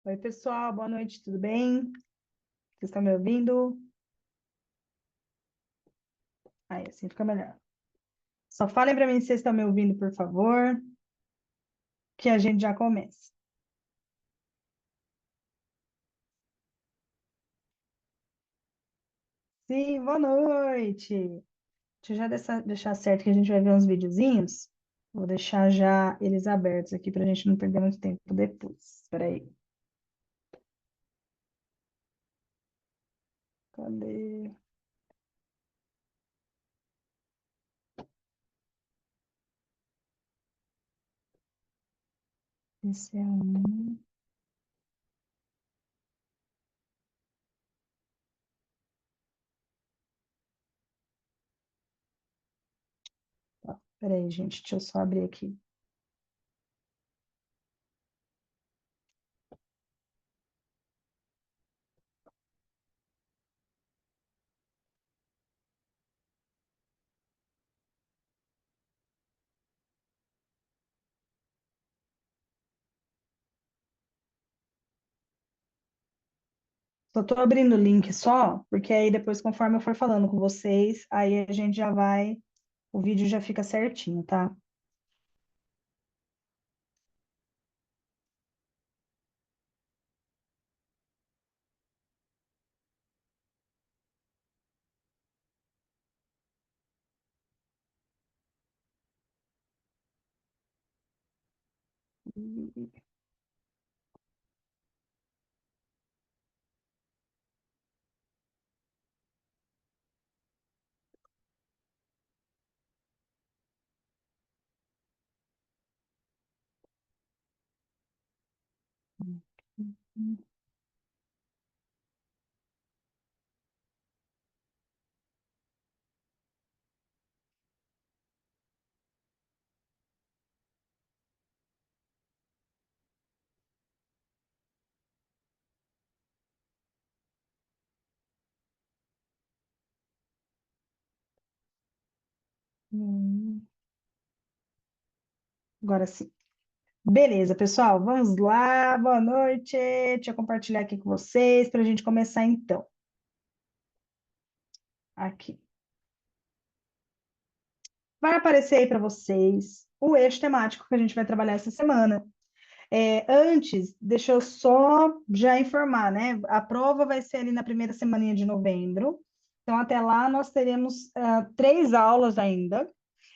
Oi, pessoal, boa noite, tudo bem? Vocês estão me ouvindo? Aí, assim fica melhor. Só falem para mim se vocês estão me ouvindo, por favor, que a gente já começa. Sim, boa noite. Deixa eu já deixar certo que a gente vai ver uns videozinhos. Vou deixar já eles abertos aqui para a gente não perder muito tempo depois. Espera aí. Cadê? Esse é um. Tá, espera aí, gente, deixa eu só abrir aqui. Só estou abrindo o link só, porque aí depois, conforme eu for falando com vocês, aí a gente já vai, o vídeo já fica certinho, tá? Hum, Agora sim. Beleza, pessoal, vamos lá. Boa noite. Deixa eu compartilhar aqui com vocês para a gente começar então. Aqui. Vai aparecer aí para vocês o eixo temático que a gente vai trabalhar essa semana. Antes, deixa eu só já informar, né? A prova vai ser ali na primeira semaninha de novembro. Então, até lá, nós teremos 3 aulas ainda.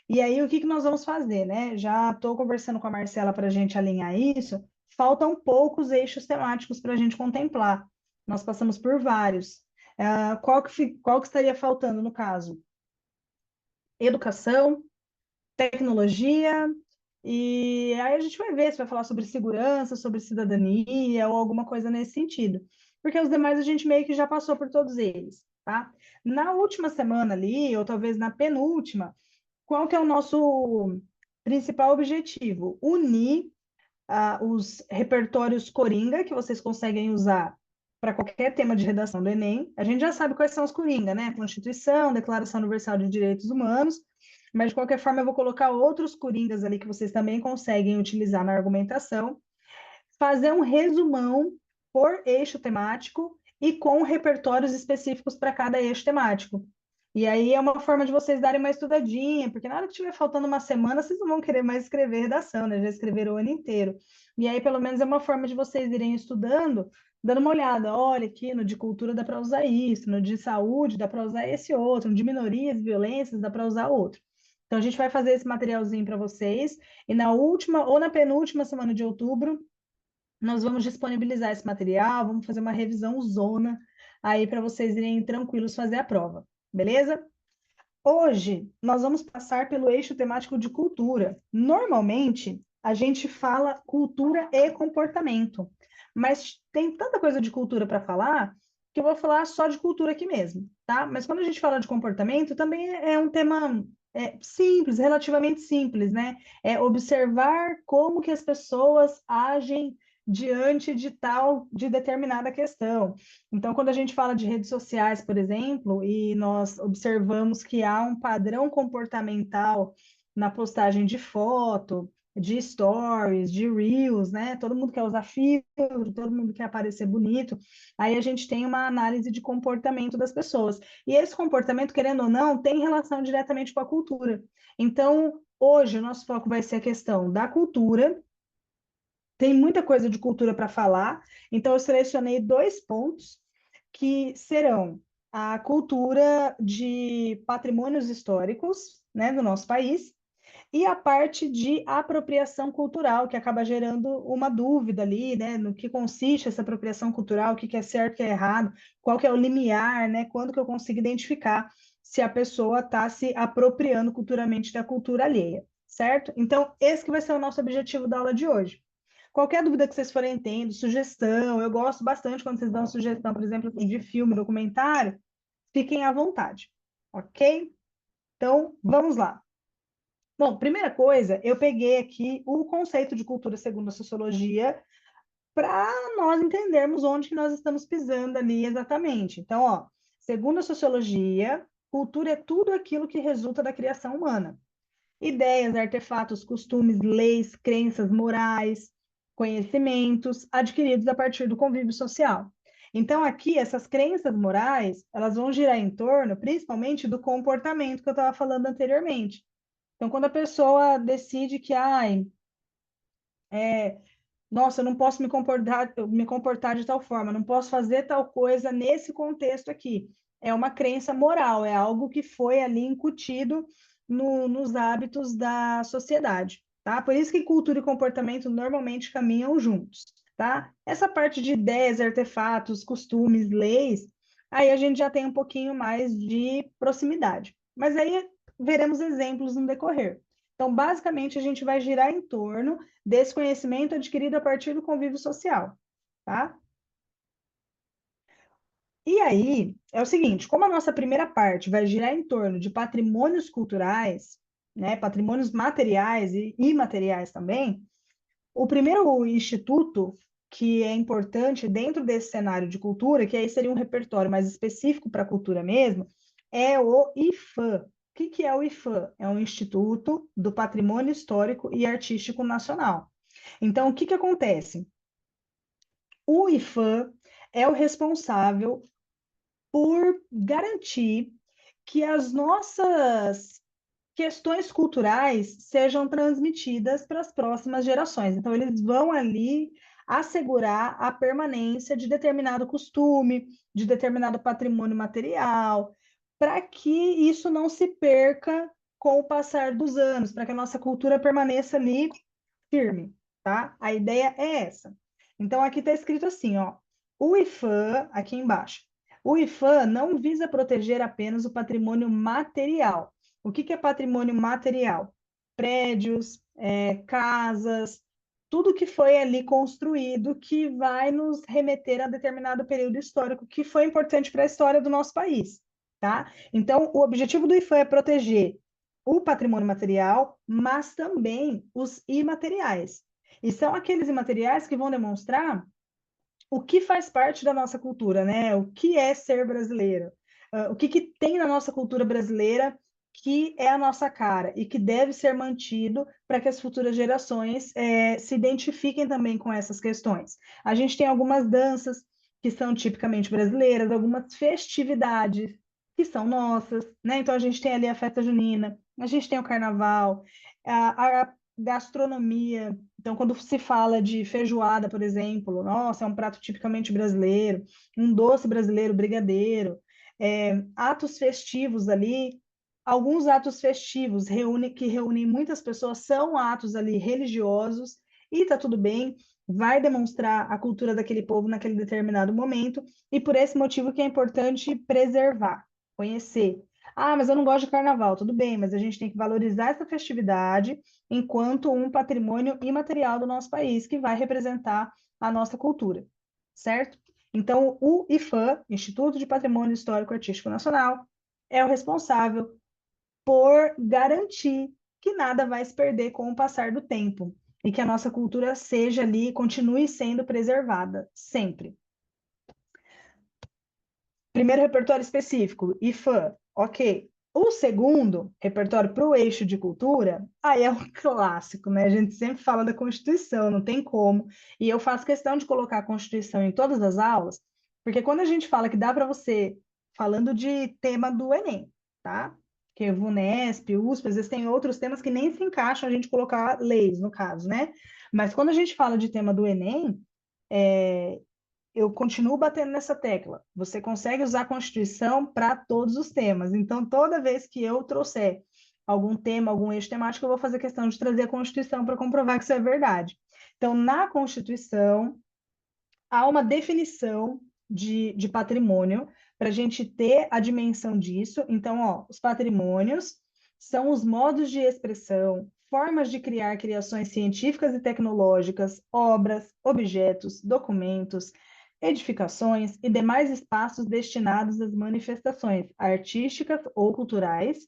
E aí, o que que nós vamos fazer, né? Já estou conversando com a Marcela para a gente alinhar isso. Faltam poucos eixos temáticos para a gente contemplar. Nós passamos por vários. Qual que estaria faltando no caso? Educação, tecnologia, e aí a gente vai ver se vai falar sobre segurança, sobre cidadania ou alguma coisa nesse sentido. Porque os demais a gente meio que já passou por todos eles, tá? Na última semana ali, ou talvez na penúltima, qual que é o nosso principal objetivo? Unir os repertórios Coringa, que vocês conseguem usar para qualquer tema de redação do Enem. A gente já sabe quais são os Coringa, né? Constituição, Declaração Universal de Direitos Humanos, mas de qualquer forma eu vou colocar outros Coringas ali que vocês também conseguem utilizar na argumentação, fazer um resumão por eixo temático e com repertórios específicos para cada eixo temático. E aí é uma forma de vocês darem uma estudadinha, porque na hora que estiver faltando uma semana, vocês não vão querer mais escrever redação, né? Já escreveram o ano inteiro. E aí, pelo menos, é uma forma de vocês irem estudando, dando uma olhada. Olha, aqui no de cultura dá para usar isso, no de saúde dá para usar esse outro, no de minorias e violências dá para usar outro. Então, a gente vai fazer esse materialzinho para vocês, e na última ou na penúltima semana de outubro, nós vamos disponibilizar esse material, vamos fazer uma revisão zona aí para vocês irem tranquilos fazer a prova, beleza? Hoje nós vamos passar pelo eixo temático de cultura. Normalmente a gente fala cultura e comportamento, mas tem tanta coisa de cultura para falar que eu vou falar só de cultura aqui mesmo, tá? Mas quando a gente fala de comportamento, também é um tema simples, relativamente simples, né? É observar como que as pessoas agem diante de determinada questão. Então, quando a gente fala de redes sociais, por exemplo, e nós observamos que há um padrão comportamental na postagem de foto, de stories, de reels, né? Todo mundo quer usar filtro, todo mundo quer aparecer bonito. Aí a gente tem uma análise de comportamento das pessoas. E esse comportamento, querendo ou não, tem relação diretamente com a cultura. Então, hoje o nosso foco vai ser a questão da cultura. Tem muita coisa de cultura para falar, então eu selecionei 2 pontos que serão a cultura de patrimônios históricos, né, do nosso país, e a parte de apropriação cultural, que acaba gerando uma dúvida ali, né, no que consiste essa apropriação cultural, o que é certo, o que é errado, qual que é o limiar, né, quando que eu consigo identificar se a pessoa está se apropriando culturalmente da cultura alheia, certo? Então, esse que vai ser o nosso objetivo da aula de hoje. Qualquer dúvida que vocês forem tendo, sugestão, eu gosto bastante quando vocês dão sugestão, por exemplo, de filme, documentário, fiquem à vontade, ok? Então, vamos lá. Bom, primeira coisa, eu peguei aqui o conceito de cultura segundo a sociologia para nós entendermos onde que nós estamos pisando ali exatamente. Então, ó, segundo a sociologia, cultura é tudo aquilo que resulta da criação humana. Ideias, artefatos, costumes, leis, crenças, morais, conhecimentos adquiridos a partir do convívio social. Então, aqui, essas crenças morais, elas vão girar em torno, principalmente, do comportamento que eu estava falando anteriormente. Então, quando a pessoa decide que, ai, nossa, eu não posso me comportar de tal forma, não posso fazer tal coisa nesse contexto aqui. É uma crença moral, é algo que foi ali incutido nos hábitos da sociedade, tá? Por isso que cultura e comportamento normalmente caminham juntos, tá? Essa parte de ideias, artefatos, costumes, leis, aí a gente já tem um pouquinho mais de proximidade. Mas aí veremos exemplos no decorrer. Então, basicamente, a gente vai girar em torno desse conhecimento adquirido a partir do convívio social, tá? E aí, é o seguinte, como a nossa primeira parte vai girar em torno de patrimônios culturais, né, patrimônios materiais e imateriais também, o primeiro instituto que é importante dentro desse cenário de cultura, que aí seria um repertório mais específico para a cultura mesmo, é o IFAM. O que é o IFAM? É um Instituto do Patrimônio Histórico e Artístico Nacional. Então, o que acontece? O IFAM é o responsável por garantir que as nossas questões culturais sejam transmitidas para as próximas gerações. Então, eles vão ali assegurar a permanência de determinado costume, de determinado patrimônio material, para que isso não se perca com o passar dos anos, para que a nossa cultura permaneça ali firme, tá? A ideia é essa. Então, aqui está escrito assim, ó, o IFAM, aqui embaixo, o IFAM não visa proteger apenas o patrimônio material. O que é patrimônio material? Prédios, casas, tudo que foi ali construído que vai nos remeter a determinado período histórico que foi importante para a história do nosso país, tá? Então, o objetivo do IFAM é proteger o patrimônio material, mas também os imateriais. E são aqueles imateriais que vão demonstrar o que faz parte da nossa cultura, né? O que é ser brasileiro? O que tem na nossa cultura brasileira que é a nossa cara e que deve ser mantido para que as futuras gerações se identifiquem também com essas questões. A gente tem algumas danças que são tipicamente brasileiras, algumas festividades que são nossas, né? Então a gente tem ali a festa junina, a gente tem o carnaval, a gastronomia. Então, quando se fala de feijoada, por exemplo, nossa, é um prato tipicamente brasileiro, um doce brasileiro, brigadeiro, atos festivos ali. Alguns atos festivos que reúnem muitas pessoas são atos ali religiosos, e tá tudo bem, vai demonstrar a cultura daquele povo naquele determinado momento, e por esse motivo que é importante preservar, conhecer. Ah, mas eu não gosto de carnaval, tudo bem, mas a gente tem que valorizar essa festividade enquanto um patrimônio imaterial do nosso país, que vai representar a nossa cultura, certo? Então, o IFAM, Instituto de Patrimônio Histórico Artístico Nacional, é o responsável por garantir que nada vai se perder com o passar do tempo e que a nossa cultura seja ali, continue sendo preservada, sempre. Primeiro repertório específico, IFAM, ok. O segundo, repertório para o eixo de cultura, aí é um clássico, né? A gente sempre fala da Constituição, não tem como. E eu faço questão de colocar a Constituição em todas as aulas, porque quando a gente fala que dá para você, falando de tema do Enem, tá? Que VUNESP, USP, às vezes tem outros temas que nem se encaixam a gente colocar leis, no caso, né? Mas quando a gente fala de tema do Enem, eu continuo batendo nessa tecla. Você consegue usar a Constituição para todos os temas. Então, toda vez que eu trouxer algum tema, algum eixo temático, eu vou fazer questão de trazer a Constituição para comprovar que isso é verdade. Então, na Constituição, há uma definição de patrimônio para a gente ter a dimensão disso. Então, ó, os patrimônios são os modos de expressão, formas de criar criações científicas e tecnológicas, obras, objetos, documentos, edificações e demais espaços destinados às manifestações artísticas ou culturais,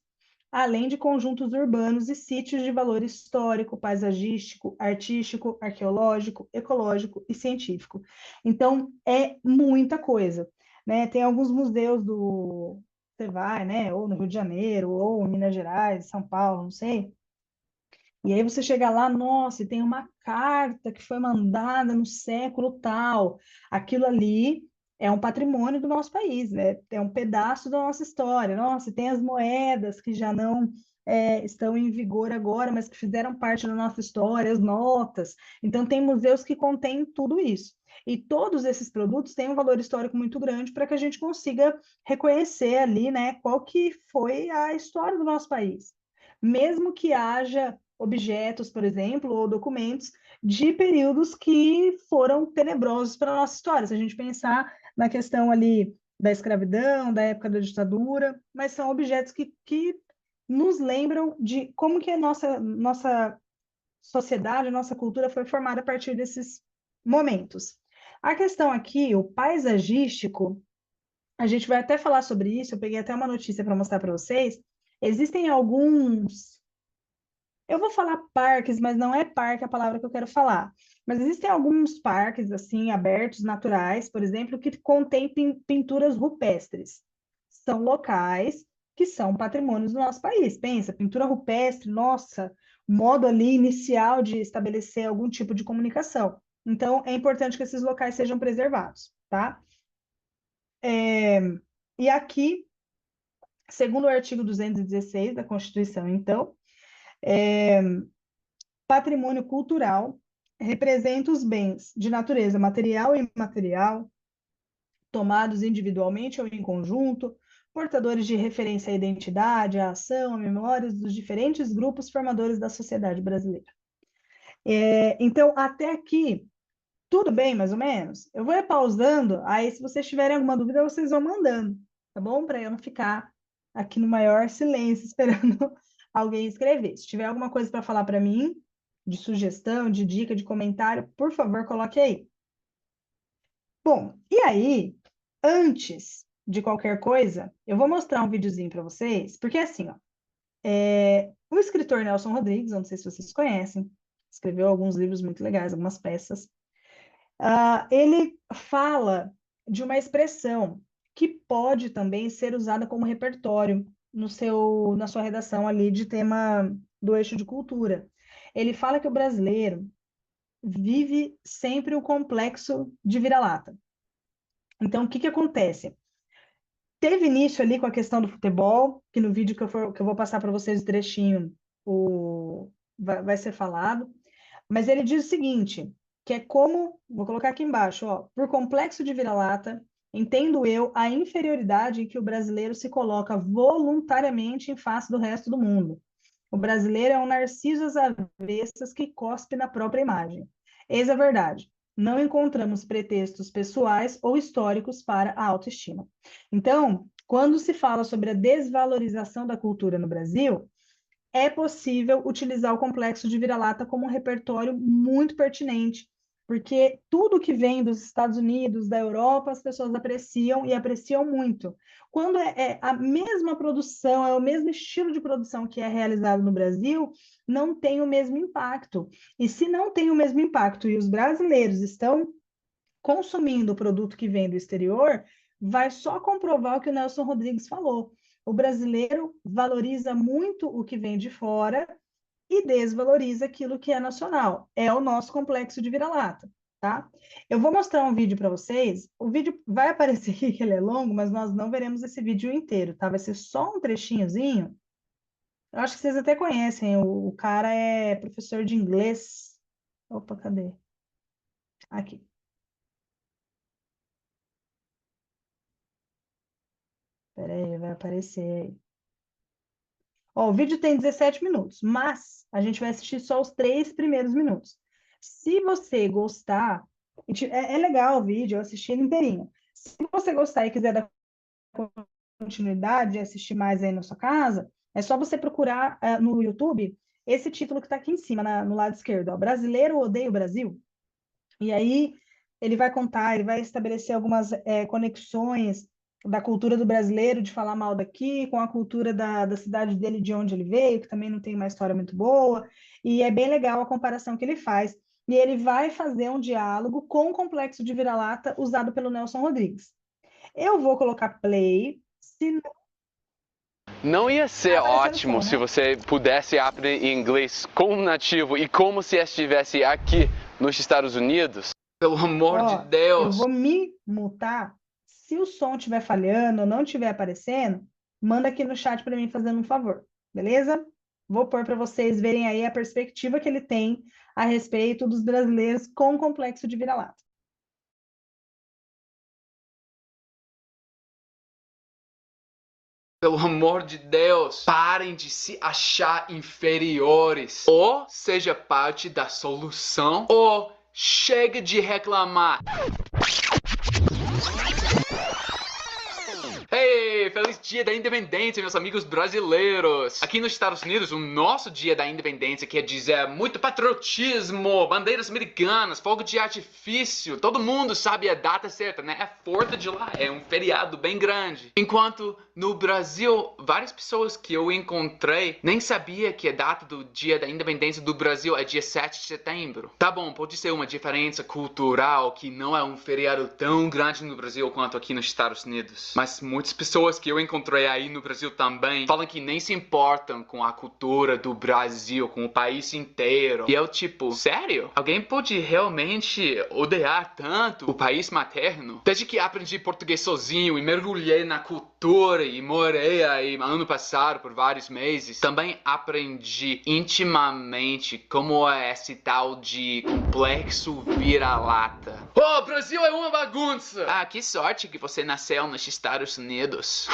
além de conjuntos urbanos e sítios de valor histórico, paisagístico, artístico, arqueológico, ecológico e científico. Então, é muita coisa, né? Tem alguns museus do... Você vai, né? Ou no Rio de Janeiro, ou em Minas Gerais, São Paulo, não sei. E aí você chega lá, nossa, e tem uma carta que foi mandada no século tal. Aquilo ali é um patrimônio do nosso país, né? É um pedaço da nossa história. Nossa, e tem as moedas que já não estão em vigor agora, mas que fizeram parte da nossa história, as notas. Então, tem museus que contêm tudo isso. E todos esses produtos têm um valor histórico muito grande para que a gente consiga reconhecer ali, né, qual que foi a história do nosso país. Mesmo que haja objetos, por exemplo, ou documentos de períodos que foram tenebrosos para a nossa história. Se a gente pensar na questão ali da escravidão, da época da ditadura, mas são objetos que nos lembram de como que a nossa sociedade, a nossa cultura foi formada a partir desses momentos. A questão aqui, o paisagístico, a gente vai até falar sobre isso, eu peguei até uma notícia para mostrar para vocês. Existem alguns, eu vou falar parques, mas não é parque a palavra que eu quero falar. Mas existem alguns parques assim abertos, naturais, por exemplo, que contêm pinturas rupestres. São locais que são patrimônios do nosso país. Pensa, pintura rupestre, nossa, modo ali inicial de estabelecer algum tipo de comunicação. Então, é importante que esses locais sejam preservados, tá? E aqui, segundo o artigo 216 da Constituição, então, patrimônio cultural representa os bens de natureza material e imaterial, tomados individualmente ou em conjunto, portadores de referência à identidade, à ação, à memórias dos diferentes grupos formadores da sociedade brasileira. Então, até aqui, tudo bem, mais ou menos? Eu vou ir pausando, aí se vocês tiverem alguma dúvida, vocês vão mandando, tá bom? Para eu não ficar aqui no maior silêncio esperando alguém escrever. Se tiver alguma coisa para falar para mim, de sugestão, de dica, de comentário, por favor, coloque aí. Bom, e aí, antes de qualquer coisa, eu vou mostrar um videozinho para vocês, porque assim, ó, o escritor Nelson Rodrigues, eu não sei se vocês conhecem, escreveu alguns livros muito legais, algumas peças. Ele fala de uma expressão que pode também ser usada como repertório na sua redação ali de tema do eixo de cultura. Ele fala que o brasileiro vive sempre o complexo de vira-lata. Então, o que que acontece? Teve início ali com a questão do futebol, que no vídeo que eu vou passar para vocês o trechinho, vai ser falado, mas ele diz o seguinte, que é como, vou colocar aqui embaixo, ó, por complexo de vira-lata, entendo eu a inferioridade em que o brasileiro se coloca voluntariamente em face do resto do mundo. O brasileiro é um narciso às avessas que cospe na própria imagem. Eis a verdade. Não encontramos pretextos pessoais ou históricos para a autoestima. Então, quando se fala sobre a desvalorização da cultura no Brasil, é possível utilizar o complexo de vira-lata como um repertório muito pertinente, porque tudo que vem dos Estados Unidos, da Europa, as pessoas apreciam e apreciam muito. Quando é a mesma produção, é o mesmo estilo de produção que é realizado no Brasil, não tem o mesmo impacto. E se não tem o mesmo impacto e os brasileiros estão consumindo o produto que vem do exterior, vai só comprovar o que o Nelson Rodrigues falou. O brasileiro valoriza muito o que vem de fora e desvaloriza aquilo que é nacional. É o nosso complexo de vira-lata, tá? Eu vou mostrar um vídeo para vocês. O vídeo vai aparecer aqui que ele é longo, mas nós não veremos esse vídeo inteiro, tá? Vai ser só um trechinhozinho. Eu acho que vocês até conhecem. O cara é professor de inglês. Opa, cadê? Aqui. Peraí, vai aparecer aí. Ó, o vídeo tem 17 minutos, mas a gente vai assistir só os 3 primeiros minutos. Se você gostar, é legal o vídeo, eu assisti ele inteirinho. Se você gostar e quiser dar continuidade e assistir mais aí na sua casa, é só você procurar no YouTube esse título que está aqui em cima, no lado esquerdo, ó, Brasileiro Odeia o Brasil. E aí ele vai contar, ele vai estabelecer algumas conexões da cultura do brasileiro de falar mal daqui, com a cultura da cidade dele, de onde ele veio, que também não tem uma história muito boa, e é bem legal a comparação que ele faz. E ele vai fazer um diálogo com o complexo de vira-lata usado pelo Nelson Rodrigues. Eu vou colocar play, se Não ia ser ótimo som, né? se você pudesse aprender inglês como nativo e como se estivesse aqui nos Estados Unidos? Pelo amor de Eu Deus! vou me mutar. Se o som estiver falhando ou não estiver aparecendo, manda aqui no chat para mim fazendo um favor, beleza? Vou pôr para vocês verem aí a perspectiva que ele tem a respeito dos brasileiros com o complexo de vira-lata. Pelo amor de Deus, parem de se achar inferiores. Ou seja parte da solução, ou chega de reclamar. Hey, feliz dia da independência, meus amigos brasileiros! Aqui nos Estados Unidos, o nosso dia da independência quer dizer muito patriotismo, bandeiras americanas, fogo de artifício. Todo mundo sabe a data certa, né? É 4th of July, é um feriado bem grande. Enquanto no Brasil, várias pessoas que eu encontrei nem sabia que a data do dia da independência do Brasil é dia 7 de setembro. Tá bom, pode ser uma diferença cultural que não é um feriado tão grande no Brasil quanto aqui nos Estados Unidos. Mas muitas pessoas que eu encontrei aí no Brasil também falam que nem se importam com a cultura do Brasil, com o país inteiro. E eu tipo, sério? Alguém pode realmente odiar tanto o país materno? Desde que aprendi português sozinho e mergulhei na cultura e morei aí ano passado por vários meses, também aprendi intimamente como é esse tal de complexo vira-lata. Oh, Brasil é uma bagunça! Ah, que sorte que você nasceu nos Estados Unidos.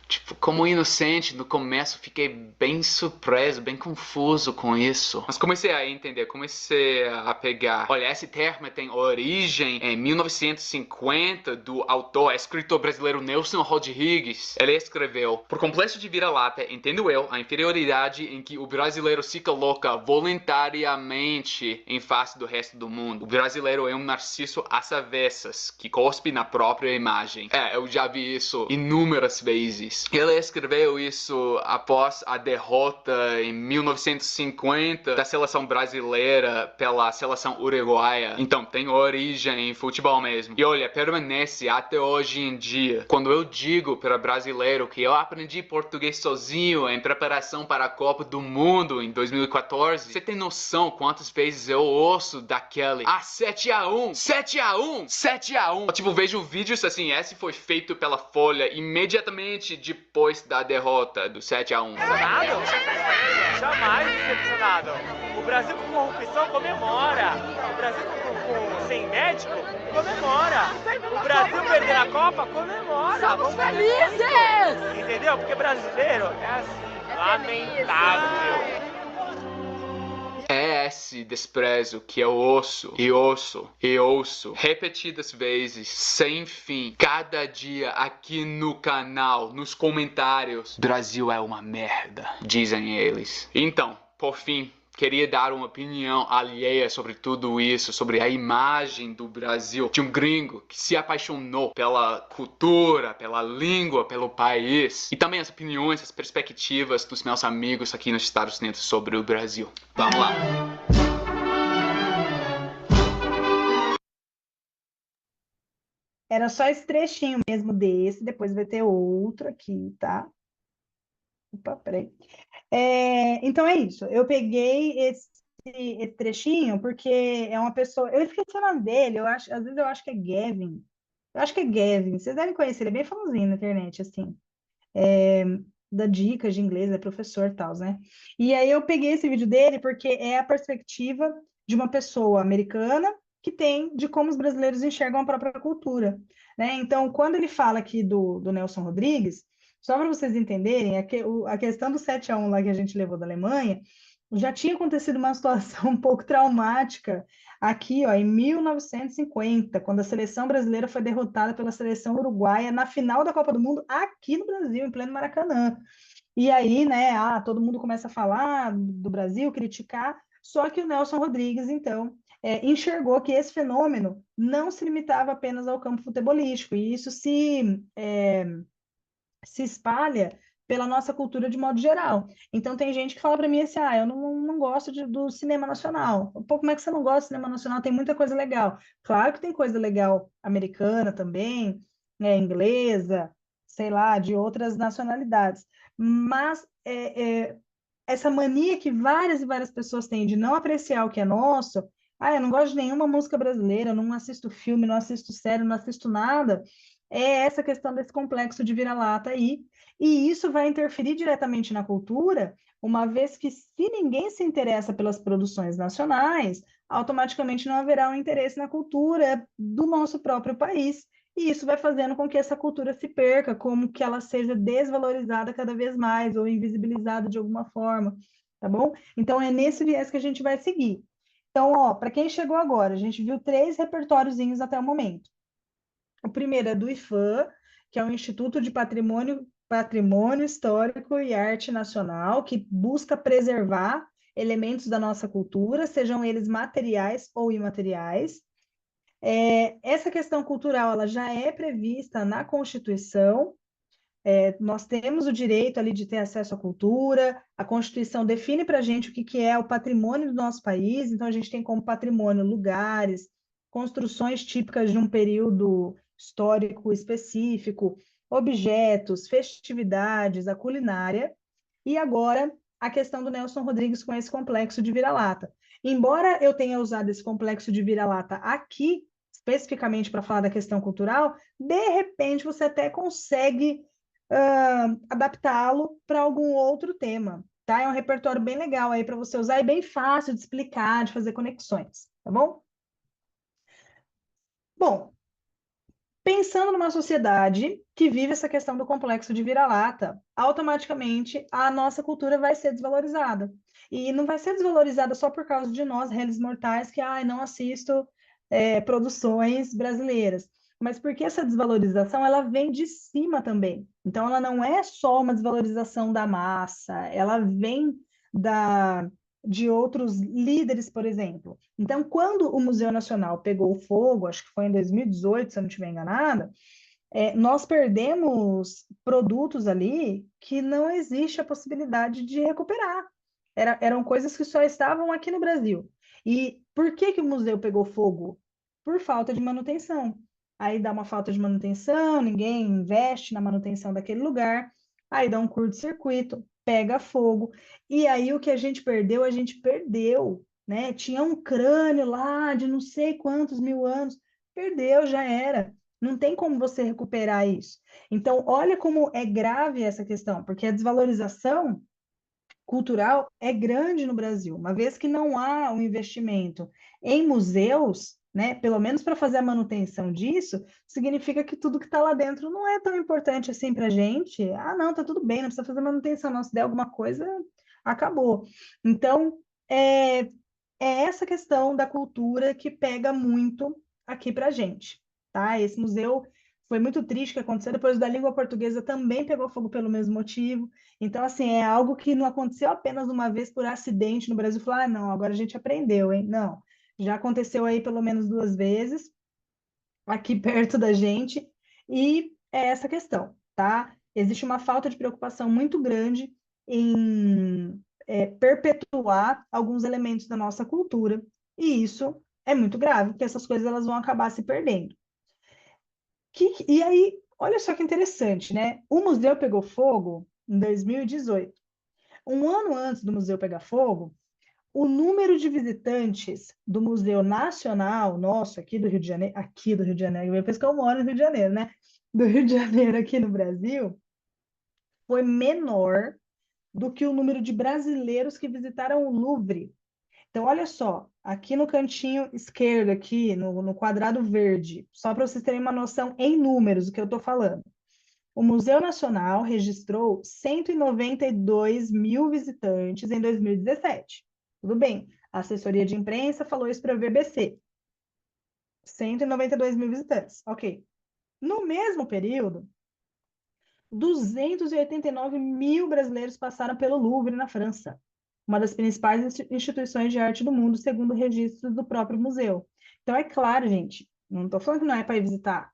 Tipo, como inocente, no começo fiquei bem surpreso, bem confuso com isso. Mas comecei a entender, comecei a pegar. Olha, esse termo tem origem em 1950 do autor, escritor brasileiro Nelson Rodrigues. Ele escreveu: por complexo de vira-lata, entendo eu a inferioridade em que o brasileiro se coloca voluntariamente em face do resto do mundo. O brasileiro é um narciso às avessas, que cospe na própria imagem. Eu já vi isso inúmeras vezes. Ele escreveu isso após a derrota em 1950 da seleção brasileira pela seleção uruguaia. Então tem origem em futebol mesmo. E olha, permanece até hoje em dia. Quando eu digo para brasileiro que eu aprendi português sozinho em preparação para a Copa do Mundo em 2014, você tem noção quantas vezes eu ouço daquele 7-1, 7-1, 7-1. Tipo, vejo vídeos assim, esse foi feito pela Folha imediatamente depois da derrota do 7-1. Decepcionado? Jamais decepcionado. O Brasil com corrupção comemora. O Brasil sem médico comemora. O Brasil perder a Copa comemora. Somos felizes! Entendeu? Porque brasileiro é assim, lamentável. É esse desprezo que eu ouço e ouço e ouço repetidas vezes, sem fim, cada dia aqui no canal, nos comentários. Brasil é uma merda, dizem eles. Então, por fim, queria dar uma opinião alheia sobre tudo isso, sobre a imagem do Brasil, de um gringo que se apaixonou pela cultura, pela língua, pelo país, e também as opiniões, as perspectivas dos meus amigos aqui nos Estados Unidos sobre o Brasil. Vamos lá! Era só esse trechinho mesmo desse, depois vai ter outro aqui, tá? Opa, peraí. Então é isso. Eu peguei esse trechinho porque é uma pessoa. Eu esqueci o nome dele, às vezes eu acho que é Gavin. Eu acho que é Gavin. Vocês devem conhecer, ele é bem famosinho na internet, assim. Dá dicas de inglês, é professor e tal, né? E aí eu peguei esse vídeo dele porque é a perspectiva de uma pessoa americana que tem de como os brasileiros enxergam a própria cultura, né? Então, quando ele fala aqui do Nelson Rodrigues, só para vocês entenderem, a questão do 7-1 lá que a gente levou da Alemanha, já tinha acontecido uma situação um pouco traumática aqui, ó, em 1950, quando a seleção brasileira foi derrotada pela seleção uruguaia na final da Copa do Mundo aqui no Brasil, em pleno Maracanã. E aí, né, todo mundo começa a falar do Brasil, criticar, só que o Nelson Rodrigues, então, enxergou que esse fenômeno não se limitava apenas ao campo futebolístico, e isso se espalha pela nossa cultura de modo geral. Então, tem gente que fala para mim assim, eu não gosto do cinema nacional. Pô, como é que você não gosta do cinema nacional? Tem muita coisa legal. Claro que tem coisa legal americana também, inglesa, sei lá, de outras nacionalidades. Mas essa mania que várias e várias pessoas têm de não apreciar o que é nosso, eu não gosto de nenhuma música brasileira, não assisto filme, não assisto série, não assisto nada, é essa questão desse complexo de vira-lata aí, e isso vai interferir diretamente na cultura, uma vez que se ninguém se interessa pelas produções nacionais, automaticamente não haverá um interesse na cultura do nosso próprio país, e isso vai fazendo com que essa cultura se perca, como que ela seja desvalorizada cada vez mais ou invisibilizada de alguma forma, tá bom? Então é nesse viés que a gente vai seguir. Então, ó, para quem chegou agora, a gente viu 3 repertóriozinhos até o momento. O primeiro é do IFAM, que é o Instituto de Patrimônio Histórico e Arte Nacional, que busca preservar elementos da nossa cultura, sejam eles materiais ou imateriais. Essa questão cultural ela já é prevista na Constituição. Nós temos o direito ali de ter acesso à cultura, a Constituição define para a gente o que é o patrimônio do nosso país, então a gente tem como patrimônio lugares, construções típicas de um período histórico específico, objetos, festividades, a culinária, e agora a questão do Nelson Rodrigues com esse complexo de vira-lata. Embora eu tenha usado esse complexo de vira-lata aqui, especificamente para falar da questão cultural, de repente você até consegue adaptá-lo para algum outro tema, tá? É um repertório bem legal aí para você usar e bem fácil de explicar, de fazer conexões, tá bom? Bom, pensando numa sociedade que vive essa questão do complexo de vira-lata, automaticamente a nossa cultura vai ser desvalorizada. E não vai ser desvalorizada só por causa de nós, réis mortais, que não assisto produções brasileiras. Mas porque essa desvalorização ela vem de cima também. Então, ela não é só uma desvalorização da massa, ela vem de outros líderes, por exemplo. Então, quando o Museu Nacional pegou fogo, acho que foi em 2018, se eu não estiver enganada, nós perdemos produtos ali que não existe a possibilidade de recuperar. Eram coisas que só estavam aqui no Brasil. E por que que o museu pegou fogo? Por falta de manutenção. Aí dá uma falta de manutenção, ninguém investe na manutenção daquele lugar, aí dá um curto-circuito, pega fogo, e aí o que a gente perdeu, né? Tinha um crânio lá de não sei quantos mil anos, perdeu, já era. Não tem como você recuperar isso. Então, olha como é grave essa questão, porque a desvalorização cultural é grande no Brasil, uma vez que não há um investimento em museus, né, pelo menos para fazer a manutenção disso, significa que tudo que está lá dentro não é tão importante assim para a gente. Não, tá tudo bem, não precisa fazer manutenção, não. Se der alguma coisa, acabou. Então, é essa questão da cultura que pega muito aqui para a gente, tá? Esse museu foi muito triste que aconteceu, depois da língua portuguesa também pegou fogo pelo mesmo motivo. Então, assim, é algo que não aconteceu apenas uma vez por acidente no Brasil. Falar, não, agora a gente aprendeu, hein? Não, já aconteceu aí pelo menos 2 vezes, aqui perto da gente, e é essa questão, tá? Existe uma falta de preocupação muito grande em perpetuar alguns elementos da nossa cultura, e isso é muito grave, porque essas coisas elas vão acabar se perdendo. E aí, olha só que interessante, né? O museu pegou fogo em 2018. Um ano antes do museu pegar fogo, o número de visitantes do Museu Nacional, nosso, aqui do Rio de Janeiro, eu penso que eu moro no Rio de Janeiro, né? Do Rio de Janeiro aqui no Brasil, foi menor do que o número de brasileiros que visitaram o Louvre. Então, olha só, aqui no cantinho esquerdo, aqui no quadrado verde, só para vocês terem uma noção em números do que eu estou falando. O Museu Nacional registrou 192 mil visitantes em 2017. Tudo bem, a assessoria de imprensa falou isso para a BBC. 192 mil visitantes, ok. No mesmo período, 289 mil brasileiros passaram pelo Louvre, na França, uma das principais instituições de arte do mundo, segundo registros do próprio museu. Então, é claro, gente, não estou falando que não é para ir visitar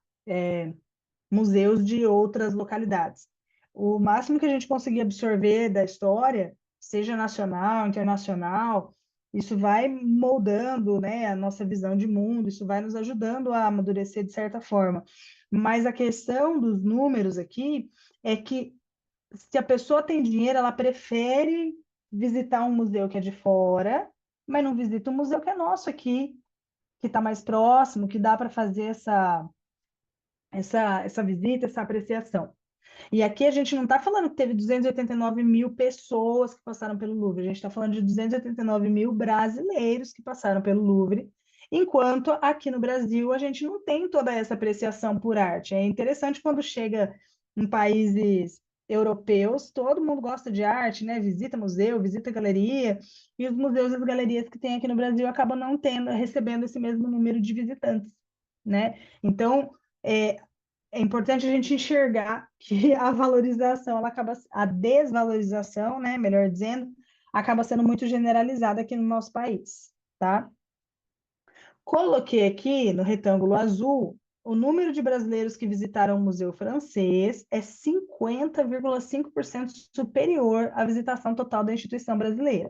museus de outras localidades. O máximo que a gente conseguir absorver da história, seja nacional, internacional, isso vai moldando, né, a nossa visão de mundo, isso vai nos ajudando a amadurecer de certa forma. Mas a questão dos números aqui é que se a pessoa tem dinheiro, ela prefere visitar um museu que é de fora, mas não visita um museu que é nosso aqui, que está mais próximo, que dá para fazer essa visita, essa apreciação. E aqui a gente não está falando que teve 289 mil pessoas que passaram pelo Louvre, a gente está falando de 289 mil brasileiros que passaram pelo Louvre, enquanto aqui no Brasil a gente não tem toda essa apreciação por arte. É interessante quando chega em países europeus, todo mundo gosta de arte, né? Visita museu, visita galeria, e os museus e as galerias que tem aqui no Brasil acabam não tendo, recebendo esse mesmo número de visitantes, né? Então, é, é importante a gente enxergar que a valorização, a desvalorização, né, melhor dizendo, acaba sendo muito generalizada aqui no nosso país, tá? Coloquei aqui no retângulo azul o número de brasileiros que visitaram o Museu Francês é 50,5% superior à visitação total da instituição brasileira.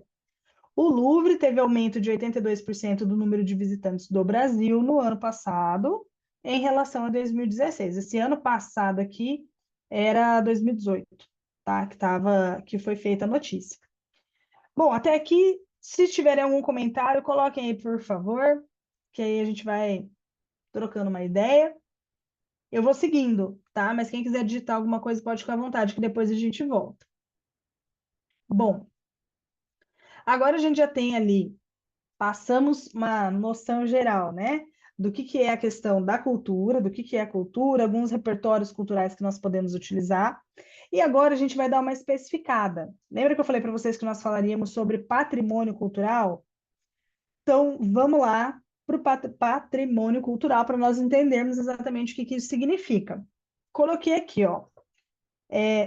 O Louvre teve aumento de 82% do número de visitantes do Brasil no ano passado, em relação a 2016. Esse ano passado aqui era 2018, tá? Que foi feita a notícia. Bom, até aqui, se tiverem algum comentário, coloquem aí, por favor, que aí a gente vai trocando uma ideia. Eu vou seguindo, tá? Mas quem quiser digitar alguma coisa pode ficar à vontade, que depois a gente volta. Bom, agora a gente já tem ali passamos uma noção geral, né? Do que é a questão da cultura, do que é a cultura, alguns repertórios culturais que nós podemos utilizar. E agora a gente vai dar uma especificada. Lembra que eu falei para vocês que nós falaríamos sobre patrimônio cultural? Então, vamos lá para o patrimônio cultural para nós entendermos exatamente o que isso significa. Coloquei aqui, ó.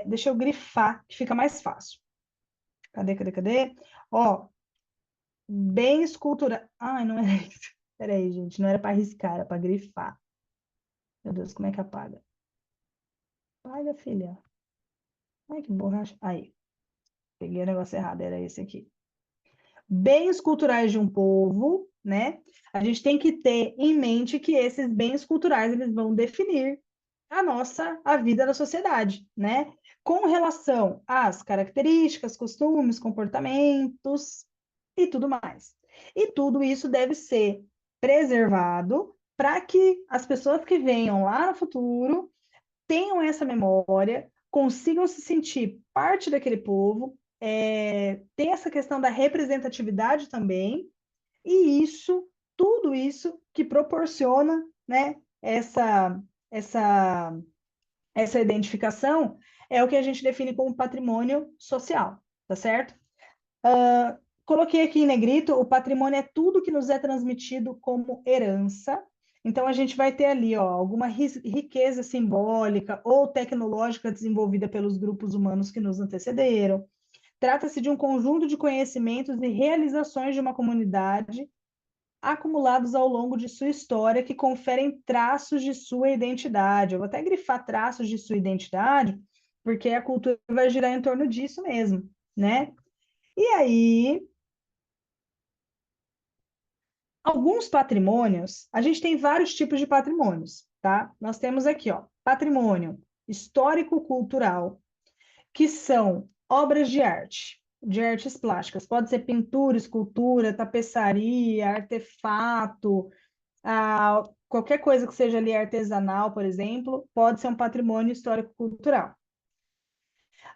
Deixa eu grifar, que fica mais fácil. Cadê? Ó, bens culturais. Ai, não era isso. Peraí, gente, não era para riscar, era para grifar. Meu Deus, como é que apaga? Apaga, filha. Ai, que borracha. Aí, peguei o negócio errado, era esse aqui. Bens culturais de um povo, né? A gente tem que ter em mente que esses bens culturais, eles vão definir a vida da sociedade, né? Com relação às características, costumes, comportamentos e tudo mais. E tudo isso deve ser preservado para que as pessoas que venham lá no futuro tenham essa memória, consigam se sentir parte daquele povo, tem essa questão da representatividade também, e tudo isso que proporciona, né, essa, essa identificação é o que a gente define como patrimônio social, tá certo? Coloquei aqui em negrito, o patrimônio é tudo que nos é transmitido como herança. Então, a gente vai ter ali, ó, alguma riqueza simbólica ou tecnológica desenvolvida pelos grupos humanos que nos antecederam. Trata-se de um conjunto de conhecimentos e realizações de uma comunidade acumulados ao longo de sua história que conferem traços de sua identidade. Eu vou até grifar traços de sua identidade, porque a cultura vai girar em torno disso mesmo, né? E aí, alguns patrimônios, a gente tem vários tipos de patrimônios, tá? Nós temos aqui, ó, patrimônio histórico-cultural, que são obras de artes plásticas. Pode ser pintura, escultura, tapeçaria, artefato, qualquer coisa que seja ali artesanal, por exemplo, pode ser um patrimônio histórico-cultural.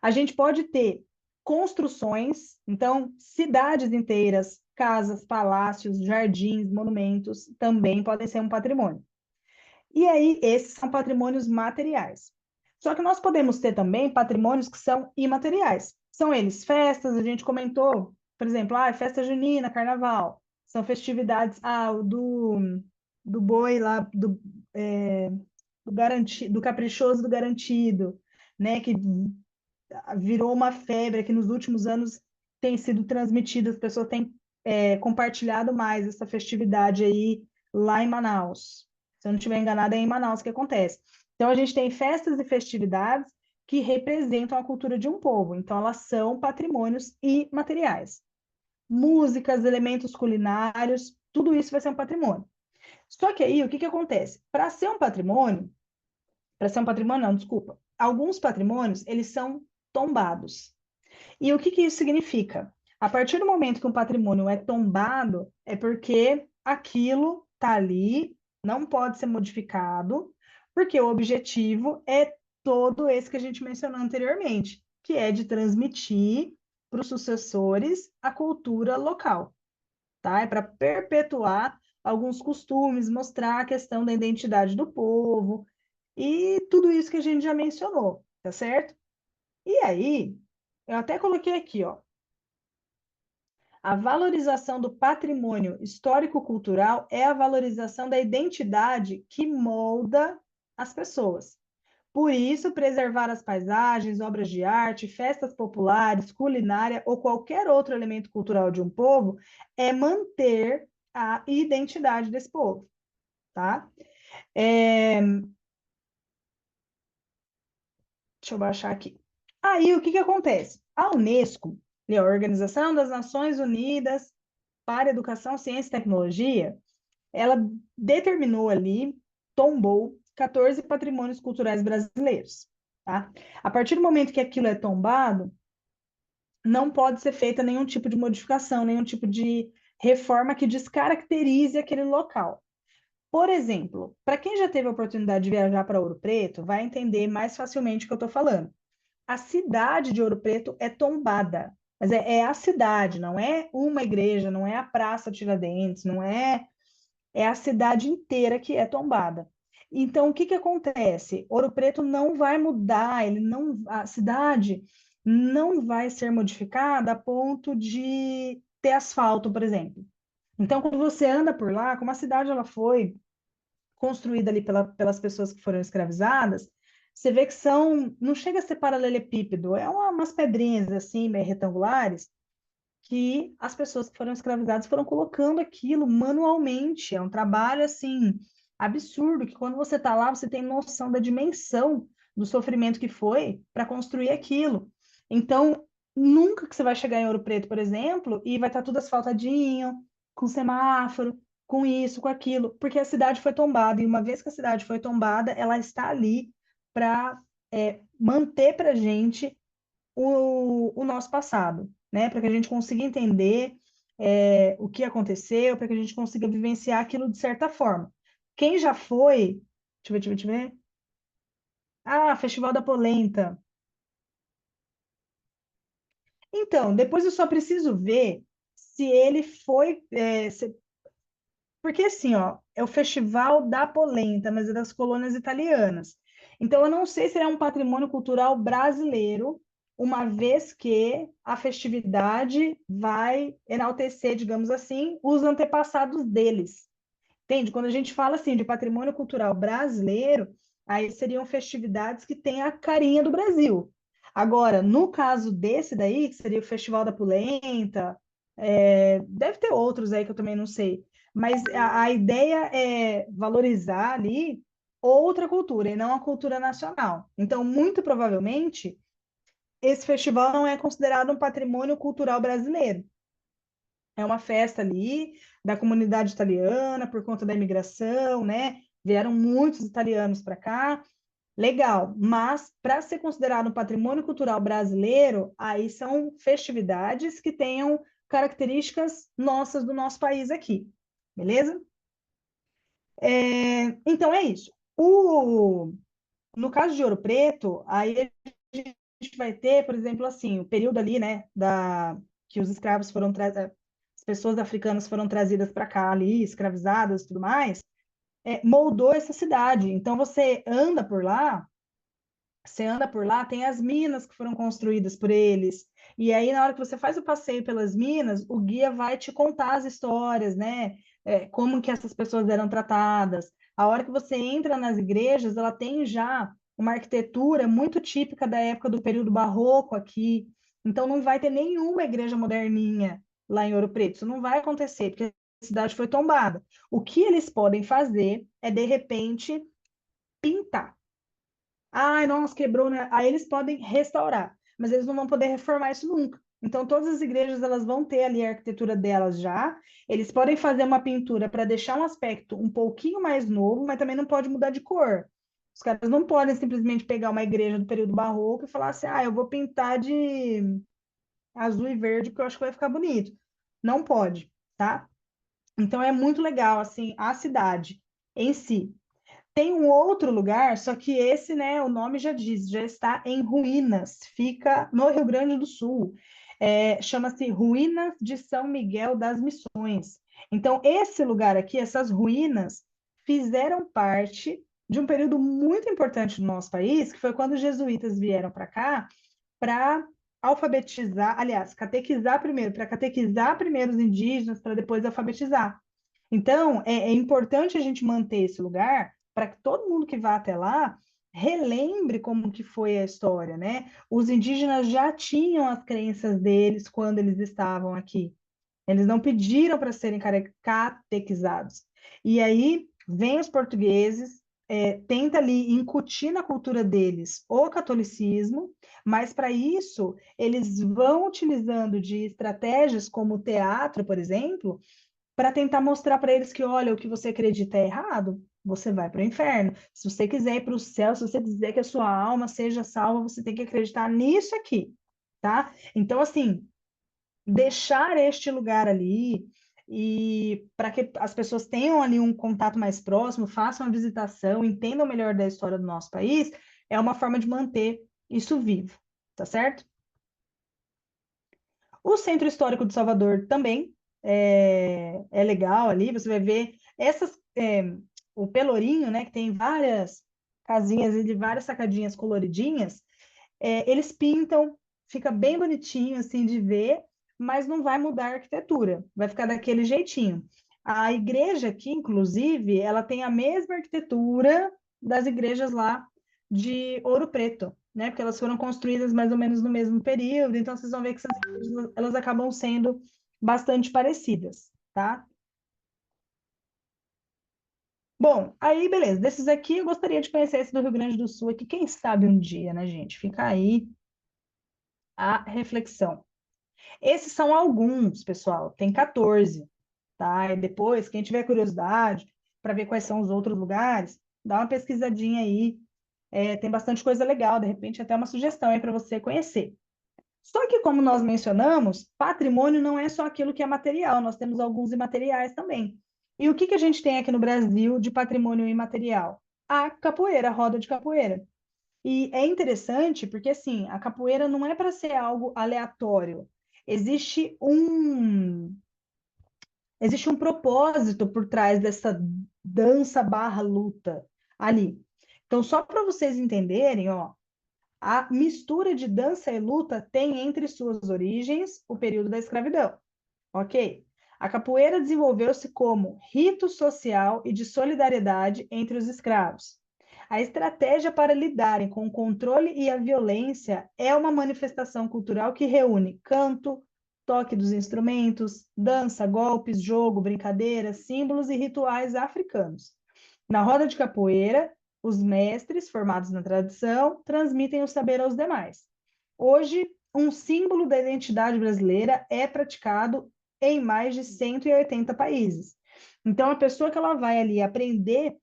A gente pode ter construções, então, cidades inteiras, casas, palácios, jardins, monumentos, também podem ser um patrimônio. E aí, esses são patrimônios materiais. Só que nós podemos ter também patrimônios que são imateriais. São eles festas, a gente comentou, por exemplo, festa junina, carnaval. São festividades, do boi lá, do caprichoso do garantido, né? Que virou uma febre que nos últimos anos tem sido transmitida, as pessoas têm compartilhado mais essa festividade aí lá em Manaus. Se eu não estiver enganada, é em Manaus que acontece. Então, a gente tem festas e festividades que representam a cultura de um povo. Então, elas são patrimônios imateriais. Músicas, elementos culinários, tudo isso vai ser um patrimônio. Só que aí, o que que acontece? Para ser um patrimônio, não, desculpa. Alguns patrimônios, eles são tombados. E o que que isso significa? A partir do momento que um patrimônio é tombado, é porque aquilo está ali, não pode ser modificado, porque o objetivo é todo esse que a gente mencionou anteriormente, que é de transmitir para os sucessores a cultura local, tá? É para perpetuar alguns costumes, mostrar a questão da identidade do povo e tudo isso que a gente já mencionou, tá certo? E aí, eu até coloquei aqui, ó, a valorização do patrimônio histórico-cultural é a valorização da identidade que molda as pessoas. Por isso, preservar as paisagens, obras de arte, festas populares, culinária ou qualquer outro elemento cultural de um povo é manter a identidade desse povo, tá? Deixa eu baixar aqui. Aí, o que que acontece? A Unesco, a Organização das Nações Unidas para a Educação, Ciência e Tecnologia, ela determinou ali, tombou 14 patrimônios culturais brasileiros, tá? A partir do momento que aquilo é tombado, não pode ser feita nenhum tipo de modificação, nenhum tipo de reforma que descaracterize aquele local. Por exemplo, para quem já teve a oportunidade de viajar para Ouro Preto, vai entender mais facilmente o que eu estou falando. A cidade de Ouro Preto é tombada, mas é a cidade, não é uma igreja, não é a Praça Tiradentes, não é, é a cidade inteira que é tombada. Então, o que que acontece? Ouro Preto não vai mudar, a cidade não vai ser modificada a ponto de ter asfalto, por exemplo. Então, quando você anda por lá, como a cidade ela foi construída ali pelas pessoas que foram escravizadas, você vê que não chega a ser paralelepípedo, umas pedrinhas assim, meio retangulares, que as pessoas que foram escravizadas foram colocando aquilo manualmente. É um trabalho assim absurdo, que quando você está lá, você tem noção da dimensão do sofrimento que foi para construir aquilo. Então, nunca que você vai chegar em Ouro Preto, por exemplo, e vai estar tudo asfaltadinho, com semáforo, com isso, com aquilo, porque a cidade foi tombada, e uma vez que a cidade foi tombada, ela está ali para manter para a gente o nosso passado, né? Para que a gente consiga entender o que aconteceu, para que a gente consiga vivenciar aquilo de certa forma. Quem já foi, deixa eu ver. Festival da Polenta. Então, depois eu só preciso ver se ele foi, porque assim, ó, é o Festival da Polenta, mas é das colônias italianas. Então, eu não sei se ele é um patrimônio cultural brasileiro, uma vez que a festividade vai enaltecer, digamos assim, os antepassados deles. Entende? Quando a gente fala assim de patrimônio cultural brasileiro, aí seriam festividades que têm a carinha do Brasil. Agora, no caso desse daí, que seria o Festival da Polenta, deve ter outros aí que eu também não sei, mas a ideia é valorizar ali outra cultura e não a cultura nacional. Então, muito provavelmente, esse festival não é considerado um patrimônio cultural brasileiro. É uma festa ali da comunidade italiana por conta da imigração, né? Vieram muitos italianos para cá, Legal, mas para ser considerado um patrimônio cultural brasileiro, aí são festividades que tenham características nossas do nosso país aqui, beleza? Então é isso. No caso de Ouro Preto, aí a gente vai ter, por exemplo, assim, o período ali, né, que os escravos foram as pessoas africanas foram trazidas para cá ali, escravizadas e tudo mais, moldou essa cidade. Então você anda por lá, tem as minas que foram construídas por eles. E aí, na hora que você faz o passeio pelas minas, o guia vai te contar as histórias, né? Como que essas pessoas eram tratadas. A hora que você entra nas igrejas, ela tem já uma arquitetura muito típica da época do período barroco aqui. Então, não vai ter nenhuma igreja moderninha lá em Ouro Preto. Isso não vai acontecer, porque a cidade foi tombada. O que eles podem fazer é, de repente, pintar. Ai, nossa, quebrou, né? Aí eles podem restaurar, mas eles não vão poder reformar isso nunca. Então, todas as igrejas elas vão ter ali a arquitetura delas já. Eles podem fazer uma pintura para deixar um aspecto um pouquinho mais novo, mas também não pode mudar de cor. Os caras não podem simplesmente pegar uma igreja do período barroco e falar assim: ah, eu vou pintar de azul e verde porque eu acho que vai ficar bonito. Não pode, tá? Então, é muito legal, assim, a cidade em si. Tem um outro lugar, só que esse, né, o nome já diz, já está em ruínas, fica no Rio Grande do Sul. Chama-se Ruínas de São Miguel das Missões. Então, esse lugar aqui, essas ruínas, fizeram parte de um período muito importante no nosso país, que foi quando os jesuítas vieram para cá para alfabetizar, aliás, catequizar primeiro, para catequizar primeiro os indígenas, para depois alfabetizar. Então, é importante a gente manter esse lugar para que todo mundo que vá até lá relembre como que foi a história, né? Os indígenas já tinham as crenças deles quando eles estavam aqui. Eles não pediram para serem catequizados. E aí vem os portugueses, tenta ali incutir na cultura deles o catolicismo, mas para isso eles vão utilizando de estratégias como o teatro, por exemplo, para tentar mostrar para eles que, olha, o que você acredita é errado, você vai para o inferno. Se você quiser ir para o céu, se você quiser que a sua alma seja salva, você tem que acreditar nisso aqui, tá? Então, assim, deixar este lugar ali e para que as pessoas tenham ali um contato mais próximo, façam a visitação, entendam melhor da história do nosso país, é uma forma de manter isso vivo, tá certo? O Centro Histórico de Salvador também é legal ali, você vai ver o Pelourinho, né, que tem várias casinhas e de várias sacadinhas coloridinhas, eles pintam, fica bem bonitinho assim de ver, mas não vai mudar a arquitetura, vai ficar daquele jeitinho. A igreja aqui, inclusive, ela tem a mesma arquitetura das igrejas lá de Ouro Preto, né? Porque elas foram construídas mais ou menos no mesmo período, então vocês vão ver que essas igrejas, elas acabam sendo bastante parecidas, tá? Bom, aí beleza, desses aqui eu gostaria de conhecer esse do Rio Grande do Sul aqui, quem sabe um dia, né, gente? Fica aí a reflexão. Esses são alguns, pessoal, tem 14, tá? E depois, quem tiver curiosidade para ver quais são os outros lugares, dá uma pesquisadinha aí. Tem bastante coisa legal, de repente até uma sugestão aí para você conhecer. Só que, como nós mencionamos, patrimônio não é só aquilo que é material, nós temos alguns imateriais também. E o que que a gente tem aqui no Brasil de patrimônio imaterial? A capoeira, a roda de capoeira. E é interessante porque, assim, a capoeira não é para ser algo aleatório. Existe um, existe um propósito por trás dessa dança barra luta ali. Então, só para vocês entenderem, ó, a mistura de dança e luta tem entre suas origens o período da escravidão, ok? A capoeira desenvolveu-se como rito social e de solidariedade entre os escravos. A estratégia para lidarem com o controle e a violência é uma manifestação cultural que reúne canto, toque dos instrumentos, dança, golpes, jogo, brincadeiras, símbolos e rituais africanos. Na roda de capoeira, os mestres, formados na tradição, transmitem o saber aos demais. Hoje, um símbolo da identidade brasileira é praticado em mais de 180 países. Então, a pessoa que ela vai ali aprender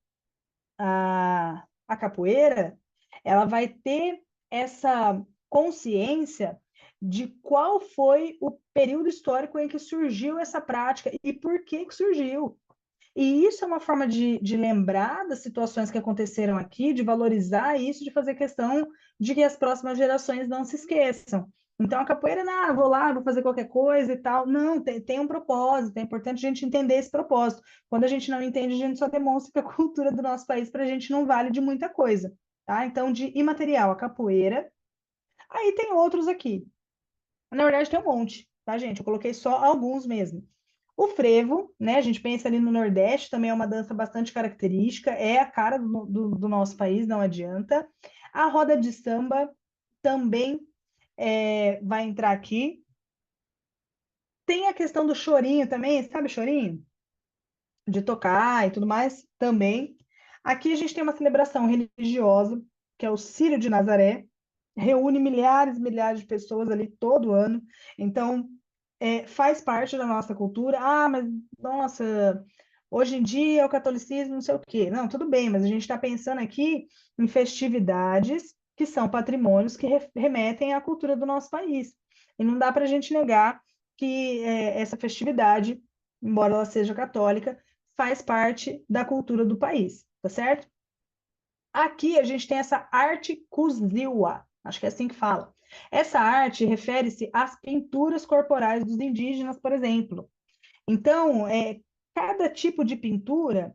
a capoeira, ela vai ter essa consciência de qual foi o período histórico em que surgiu essa prática e por que que surgiu. E isso é uma forma de lembrar das situações que aconteceram aqui, de valorizar isso, de fazer questão de que as próximas gerações não se esqueçam. Então, a capoeira, não, vou lá, vou fazer qualquer coisa e tal. Não, tem um propósito, é importante a gente entender esse propósito. Quando a gente não entende, a gente só demonstra que a cultura do nosso país para a gente não vale de muita coisa, tá? Então, de imaterial, a capoeira. Aí tem outros aqui. Na verdade, tem um monte, tá, gente? Eu coloquei só alguns mesmo. O frevo, né? A gente pensa ali no Nordeste, também é uma dança bastante característica, é a cara do nosso país, não adianta. A roda de samba também vai entrar aqui. Tem a questão do chorinho também, sabe chorinho? De tocar e tudo mais, também. Aqui a gente tem uma celebração religiosa, que é o Círio de Nazaré, reúne milhares e milhares de pessoas ali todo ano. Então, faz parte da nossa cultura. Ah, mas nossa, hoje em dia o catolicismo, não sei o quê. Não, tudo bem, mas a gente está pensando aqui em festividades que são patrimônios que remetem à cultura do nosso país. E não dá para a gente negar que essa festividade, embora ela seja católica, faz parte da cultura do país, tá certo? Aqui a gente tem essa arte Kuziwa, acho que é assim que fala. Essa arte refere-se às pinturas corporais dos indígenas, por exemplo. Então, cada tipo de pintura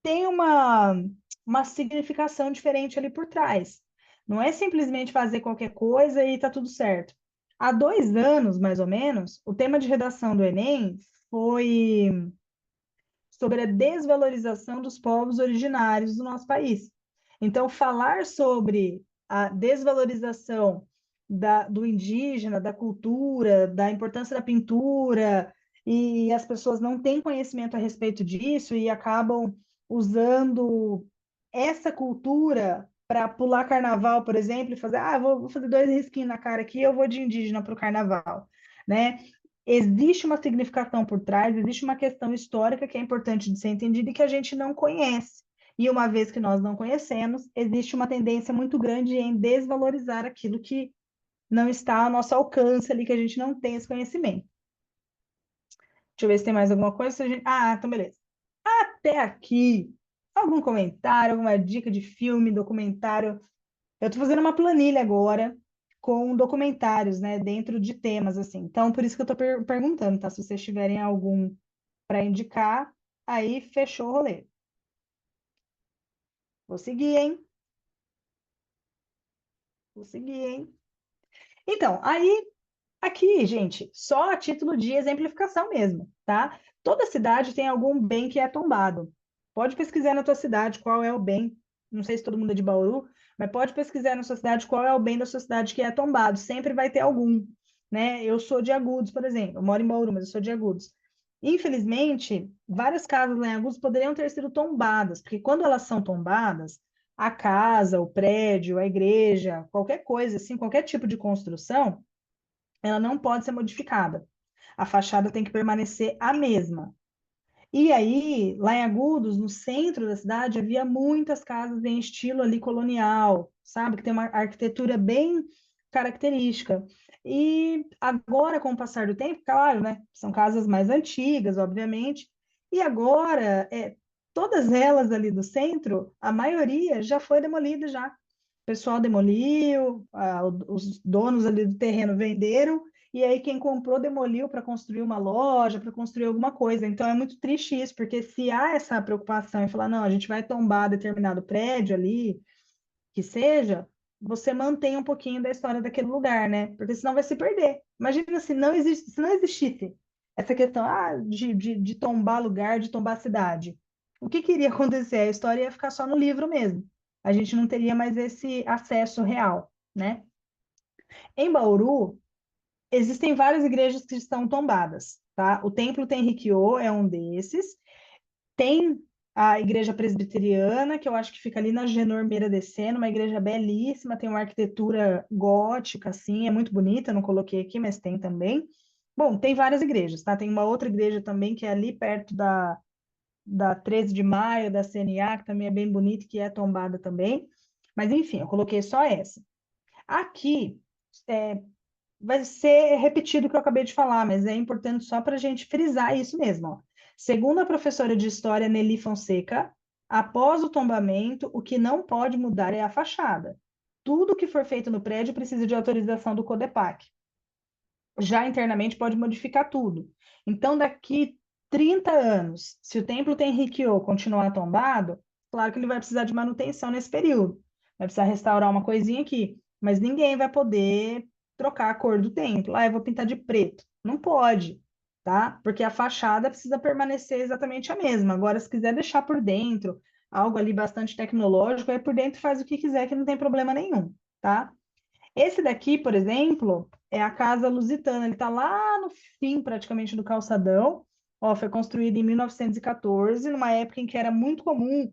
tem uma significação diferente ali por trás. Não é simplesmente fazer qualquer coisa e tá tudo certo. Há 2 anos, mais ou menos, o tema de redação do Enem foi sobre a desvalorização dos povos originários do nosso país. Então, falar sobre a desvalorização do indígena, da cultura, da importância da pintura, e as pessoas não têm conhecimento a respeito disso e acabam usando essa cultura para pular carnaval, por exemplo, e fazer, vou fazer 2 risquinhos na cara aqui, eu vou de indígena para o carnaval, né? Existe uma significação por trás, existe uma questão histórica que é importante de ser entendida e que a gente não conhece. E uma vez que nós não conhecemos, existe uma tendência muito grande em desvalorizar aquilo que não está ao nosso alcance ali, que a gente não tem esse conhecimento. Deixa eu ver se tem mais alguma coisa. Então beleza. Até aqui, algum comentário, alguma dica de filme, documentário? Eu estou fazendo uma planilha agora com documentários, né, dentro de temas, assim. Então, por isso que eu estou perguntando, tá? Se vocês tiverem algum para indicar, aí fechou o rolê. Vou seguir, hein? Vou seguir, hein? Então, aí, aqui, gente, só a título de exemplificação mesmo, tá? Toda cidade tem algum bem que é tombado. Pode pesquisar na tua cidade qual é o bem. Não sei se todo mundo é de Bauru, mas pode pesquisar na sua cidade qual é o bem da sua cidade que é tombado. Sempre vai ter algum, né? Eu sou de Agudos, por exemplo. Eu moro em Bauru, mas eu sou de Agudos. Infelizmente, várias casas lá em Agudos poderiam ter sido tombadas, porque quando elas são tombadas, a casa, o prédio, a igreja, qualquer coisa assim, qualquer tipo de construção, ela não pode ser modificada. A fachada tem que permanecer a mesma. E aí, lá em Agudos, no centro da cidade, havia muitas casas em estilo ali colonial, sabe? Que tem uma arquitetura bem característica. E agora, com o passar do tempo, claro, né? São casas mais antigas, obviamente. E agora, todas elas ali do centro, a maioria já foi demolida já. O pessoal demoliu, os donos ali do terreno venderam, e aí quem comprou demoliu para construir uma loja, para construir alguma coisa. Então é muito triste isso, porque se há essa preocupação em falar, não, a gente vai tombar determinado prédio ali, que seja, você mantém um pouquinho da história daquele lugar, né? Porque senão vai se perder. Imagina se não existisse essa questão de tombar lugar, de tombar cidade. O que que iria acontecer? A história ia ficar só no livro mesmo. A gente não teria mais esse acesso real, né? Em Bauru, existem várias igrejas que estão tombadas, tá? O Templo Tenrikyo é um desses. Tem a Igreja Presbiteriana, que eu acho que fica ali na Genor Meira descendo, uma igreja belíssima, tem uma arquitetura gótica, assim, é muito bonita, não coloquei aqui, mas tem também. Bom, tem várias igrejas, tá? Tem uma outra igreja também que é ali perto da 13 de maio, da CNA, que também é bem bonita, que é tombada também. Mas, enfim, eu coloquei só essa. Aqui, vai ser repetido o que eu acabei de falar, mas é importante só para a gente frisar isso mesmo. Ó. Segundo a professora de História, Nelly Fonseca, após o tombamento, o que não pode mudar é a fachada. Tudo que for feito no prédio precisa de autorização do CODEPAC. Já internamente pode modificar tudo. Então, daqui 30 anos, se o templo Tenrikyo continuar tombado, claro que ele vai precisar de manutenção nesse período. Vai precisar restaurar uma coisinha aqui, mas ninguém vai poder trocar a cor do templo. Ah, eu vou pintar de preto. Não pode, tá? Porque a fachada precisa permanecer exatamente a mesma. Agora, se quiser deixar por dentro algo ali bastante tecnológico, aí por dentro faz o que quiser, que não tem problema nenhum, tá? Esse daqui, por exemplo, é a Casa Lusitana. Ele está lá no fim, praticamente, do calçadão. Ó, foi construído em 1914, numa época em que era muito comum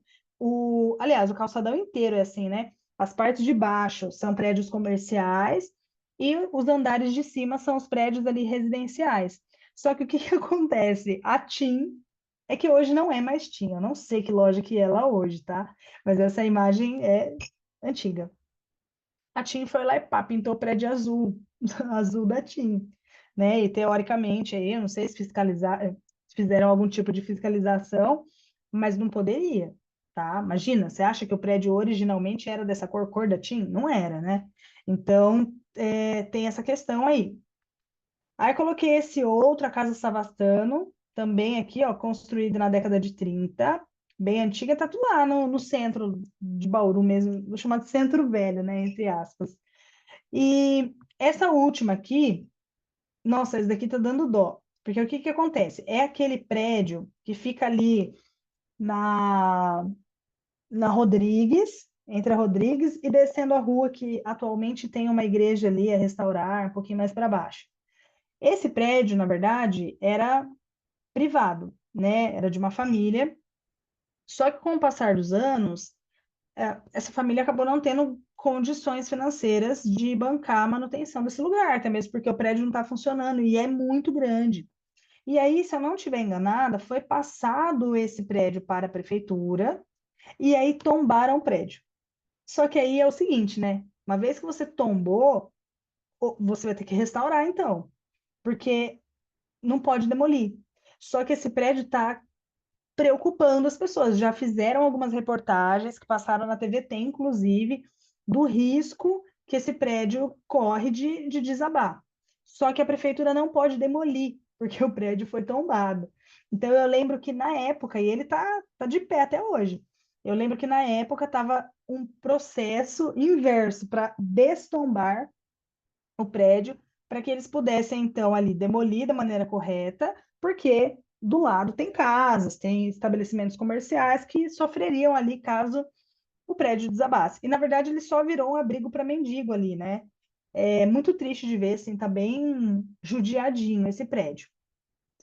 aliás, o calçadão inteiro é assim, né? As partes de baixo são prédios comerciais e os andares de cima são os prédios ali residenciais. Só que o que que acontece? A TIM é que hoje não é mais TIM. Eu não sei que loja que é lá hoje, tá? Mas essa imagem é antiga. A TIM foi lá e pá, pintou o prédio azul, azul da TIM, né? E teoricamente aí, eu não sei se se fizeram algum tipo de fiscalização, mas não poderia, tá? Imagina, você acha que o prédio originalmente era dessa cor da TIM? Não era, né? Então, tem essa questão aí. Aí coloquei esse outro, a Casa Savastano, também aqui, ó, construído na década de 30, bem antiga, tá tudo lá no centro de Bauru mesmo, vou chamar de centro velho, né, entre aspas. E essa última aqui, nossa, esse daqui tá dando dó, porque o que que acontece? É aquele prédio que fica ali na, na Rodrigues, entre a Rodrigues e descendo a rua que atualmente tem uma igreja ali a restaurar, um pouquinho mais para baixo. Esse prédio, na verdade, era privado, né? Era de uma família. Só que com o passar dos anos, essa família acabou não tendo condições financeiras de bancar a manutenção desse lugar, até mesmo porque o prédio não está funcionando e é muito grande. E aí, se eu não estiver enganada, foi passado esse prédio para a prefeitura e aí tombaram o prédio. Só que aí é o seguinte, né? Uma vez que você tombou, você vai ter que restaurar, então, porque não pode demolir. Só que esse prédio está preocupando as pessoas. Já fizeram algumas reportagens que passaram na TVT, inclusive, do risco que esse prédio corre de desabar. Só que a prefeitura não pode demolir, porque o prédio foi tombado. Então, eu lembro que na época, e ele tá de pé até hoje, eu lembro que na época estava um processo inverso para destombar o prédio, para que eles pudessem, então, ali demolir da maneira correta, porque do lado tem casas, tem estabelecimentos comerciais que sofreriam ali caso o prédio desabasse. E, na verdade, ele só virou um abrigo para mendigo ali, né? É muito triste de ver, assim, tá bem judiadinho esse prédio.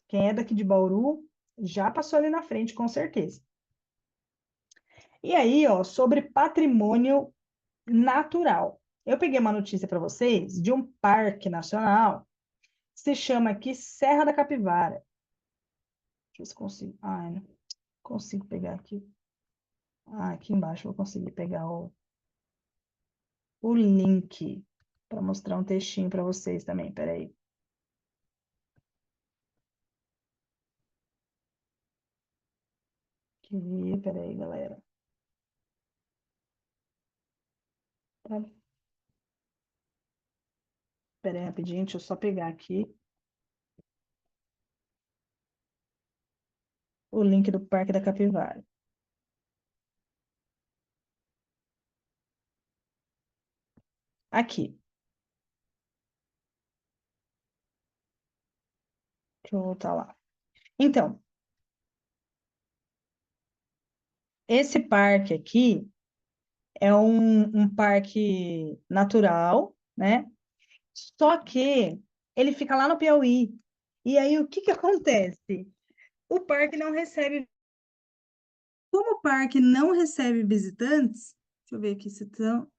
Quem é daqui de Bauru já passou ali na frente, com certeza. E aí, ó, sobre patrimônio natural. Eu peguei uma notícia para vocês de um parque nacional, se chama aqui Serra da Capivara. Deixa eu ver se consigo. Ai, não consigo pegar aqui. Ah, aqui embaixo eu vou conseguir pegar o link para mostrar um textinho para vocês também. Peraí. Peraí, galera. Tá. Peraí, rapidinho, deixa eu só pegar aqui o link do Parque da Capivara. Aqui. Deixa eu voltar lá. Então, esse parque aqui é um parque natural, né? Só que ele fica lá no Piauí. E aí, o que que acontece? O parque não recebe. Como o parque não recebe visitantes, deixa eu ver aqui se estão.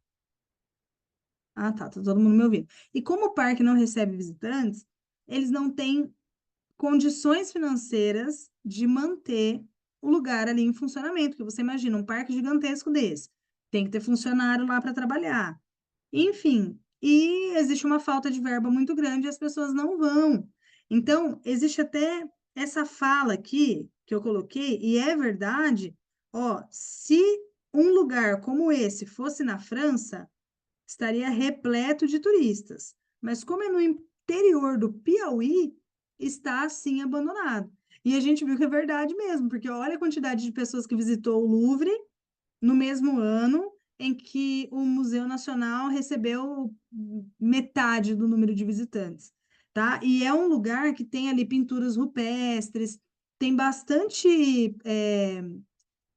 Ah, tá todo mundo me ouvindo. E como o parque não recebe visitantes, eles não têm condições financeiras de manter o lugar ali em funcionamento. Porque você imagina um parque gigantesco desse, tem que ter funcionário lá para trabalhar. Enfim, e existe uma falta de verba muito grande e as pessoas não vão. Então, existe até essa fala aqui que eu coloquei, e é verdade, ó, se um lugar como esse fosse na França, estaria repleto de turistas. Mas como é no interior do Piauí, está assim abandonado. E a gente viu que é verdade mesmo, porque olha a quantidade de pessoas que visitou o Louvre no mesmo ano em que o Museu Nacional recebeu metade do número de visitantes, tá? E é um lugar que tem ali pinturas rupestres, tem bastante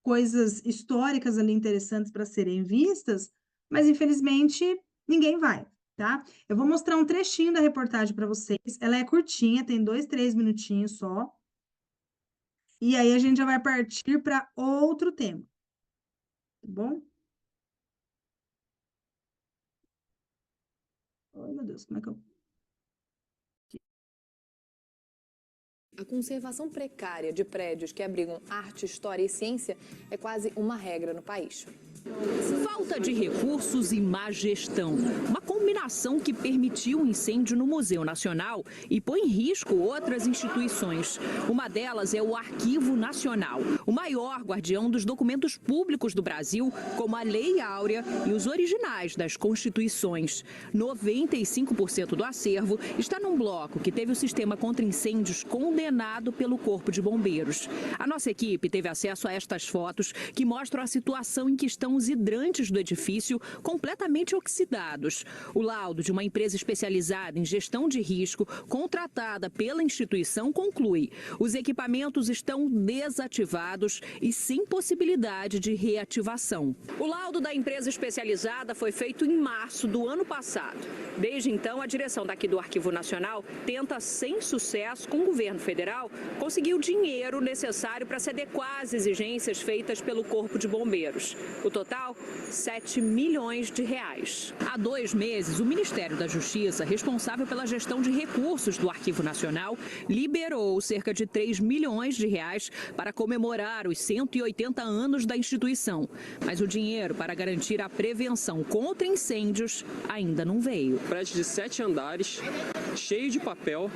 coisas históricas ali interessantes para serem vistas, mas infelizmente ninguém vai, tá? Eu vou mostrar um trechinho da reportagem para vocês. Ela é curtinha, tem 2, 3 minutinhos só. E aí a gente já vai partir para outro tema, tá bom? Ai, meu Deus, como é que eu... A conservação precária de prédios que abrigam arte, história e ciência é quase uma regra no país. Falta de recursos e má gestão. Uma combinação que permitiu um incêndio no Museu Nacional e põe em risco outras instituições. Uma delas é o Arquivo Nacional, o maior guardião dos documentos públicos do Brasil, como a Lei Áurea e os originais das Constituições. 95% do acervo está num bloco que teve o sistema contra incêndios condenado pelo Corpo de Bombeiros. A nossa equipe teve acesso a estas fotos que mostram a situação em que estão os hidrantes do edifício completamente oxidados. O laudo de uma empresa especializada em gestão de risco, contratada pela instituição, conclui: os equipamentos estão desativados e sem possibilidade de reativação. O laudo da empresa especializada foi feito em março do ano passado. Desde então, a direção daqui do Arquivo Nacional tenta, sem sucesso, com o governo federal, conseguir o dinheiro necessário para se adequar às exigências feitas pelo Corpo de Bombeiros. O total, 7 milhões de reais. Há 2 meses, o Ministério da Justiça, responsável pela gestão de recursos do Arquivo Nacional, liberou cerca de 3 milhões de reais para comemorar os 180 anos da instituição. Mas o dinheiro para garantir a prevenção contra incêndios ainda não veio. Prédio de 7 andares, cheio de papel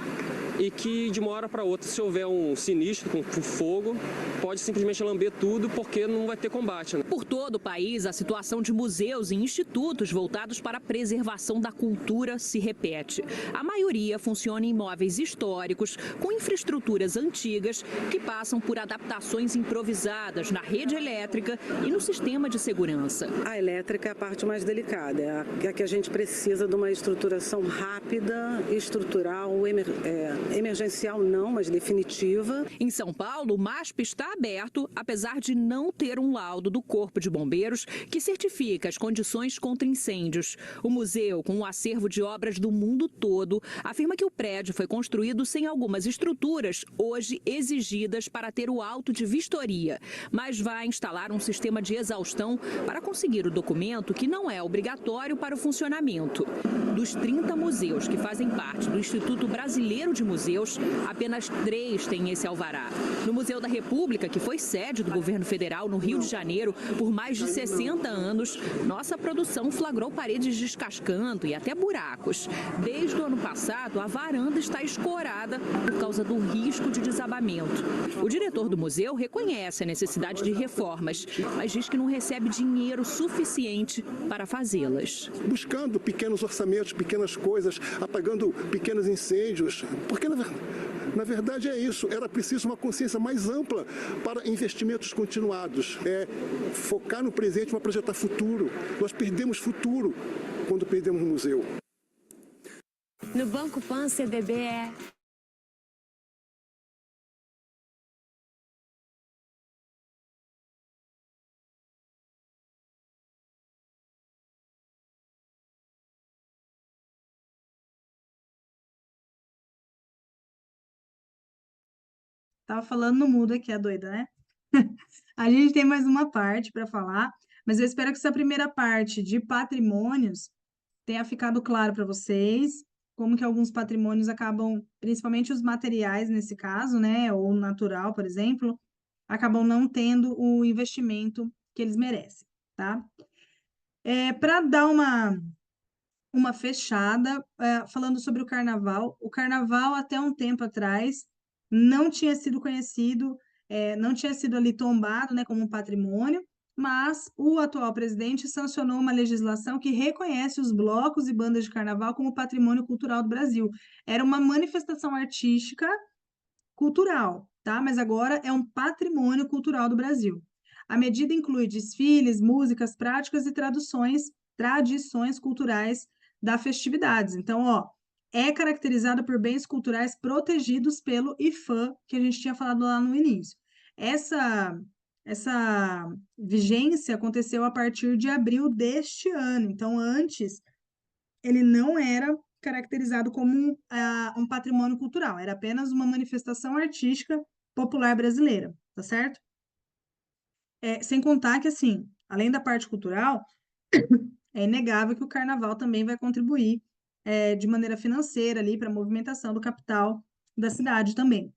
e que de uma hora para outra, se houver um sinistro com fogo, pode simplesmente lamber tudo porque não vai ter combate, né? Por todo o país, a situação de museus e institutos voltados para a preservação da cultura se repete. A maioria funciona em imóveis históricos, com infraestruturas antigas, que passam por adaptações improvisadas na rede elétrica e no sistema de segurança. A elétrica é a parte mais delicada, é a que a gente precisa de uma estruturação rápida, estrutural, emergencial não, mas definitiva. Em São Paulo, o MASP está aberto, apesar de não ter um laudo do Corpo de Bombeiros que certifica as condições contra incêndios. O museu, com um acervo de obras do mundo todo, afirma que o prédio foi construído sem algumas estruturas hoje exigidas para ter o auto de vistoria, mas vai instalar um sistema de exaustão para conseguir o documento que não é obrigatório para o funcionamento. Dos 30 museus que fazem parte do Instituto Brasileiro de Museus, apenas 3 têm esse alvará. No Museu da República, que foi sede do governo federal no Rio de Janeiro por mais de 60 anos, nossa produção flagrou paredes descascando e até buracos. Desde o ano passado, a varanda está escorada por causa do risco de desabamento. O diretor do museu reconhece a necessidade de reformas, mas diz que não recebe dinheiro suficiente para fazê-las. Buscando pequenos orçamentos, pequenas coisas, apagando pequenos incêndios, porque na verdade é isso, era preciso uma consciência mais ampla para investimentos continuados. É focar no presente para projetar futuro. Nós perdemos futuro quando perdemos o museu. No Banco Pan, CDB é... Tava falando no mudo aqui, a doida, né? A gente tem mais uma parte para falar, mas eu espero que essa primeira parte de patrimônios tenha ficado claro para vocês, como que alguns patrimônios acabam, principalmente os materiais nesse caso, né, ou o natural, por exemplo, acabam não tendo o investimento que eles merecem, tá? Para dar uma fechada, falando sobre o carnaval até um tempo atrás não tinha sido conhecido, não tinha sido ali tombado, né, como um patrimônio, mas o atual presidente sancionou uma legislação que reconhece os blocos e bandas de carnaval como patrimônio cultural do Brasil. Era uma manifestação artística cultural, tá? Mas agora é um patrimônio cultural do Brasil. A medida inclui desfiles, músicas, práticas e tradições culturais das festividades. Então, ó, é caracterizada por bens culturais protegidos pelo IFAM, que a gente tinha falado lá no início. Essa vigência aconteceu a partir de abril deste ano. Então, antes, ele não era caracterizado como um patrimônio cultural, era apenas uma manifestação artística popular brasileira, tá certo? Sem contar que, assim, além da parte cultural, é inegável que o carnaval também vai contribuir de maneira financeira ali para a movimentação do capital da cidade também.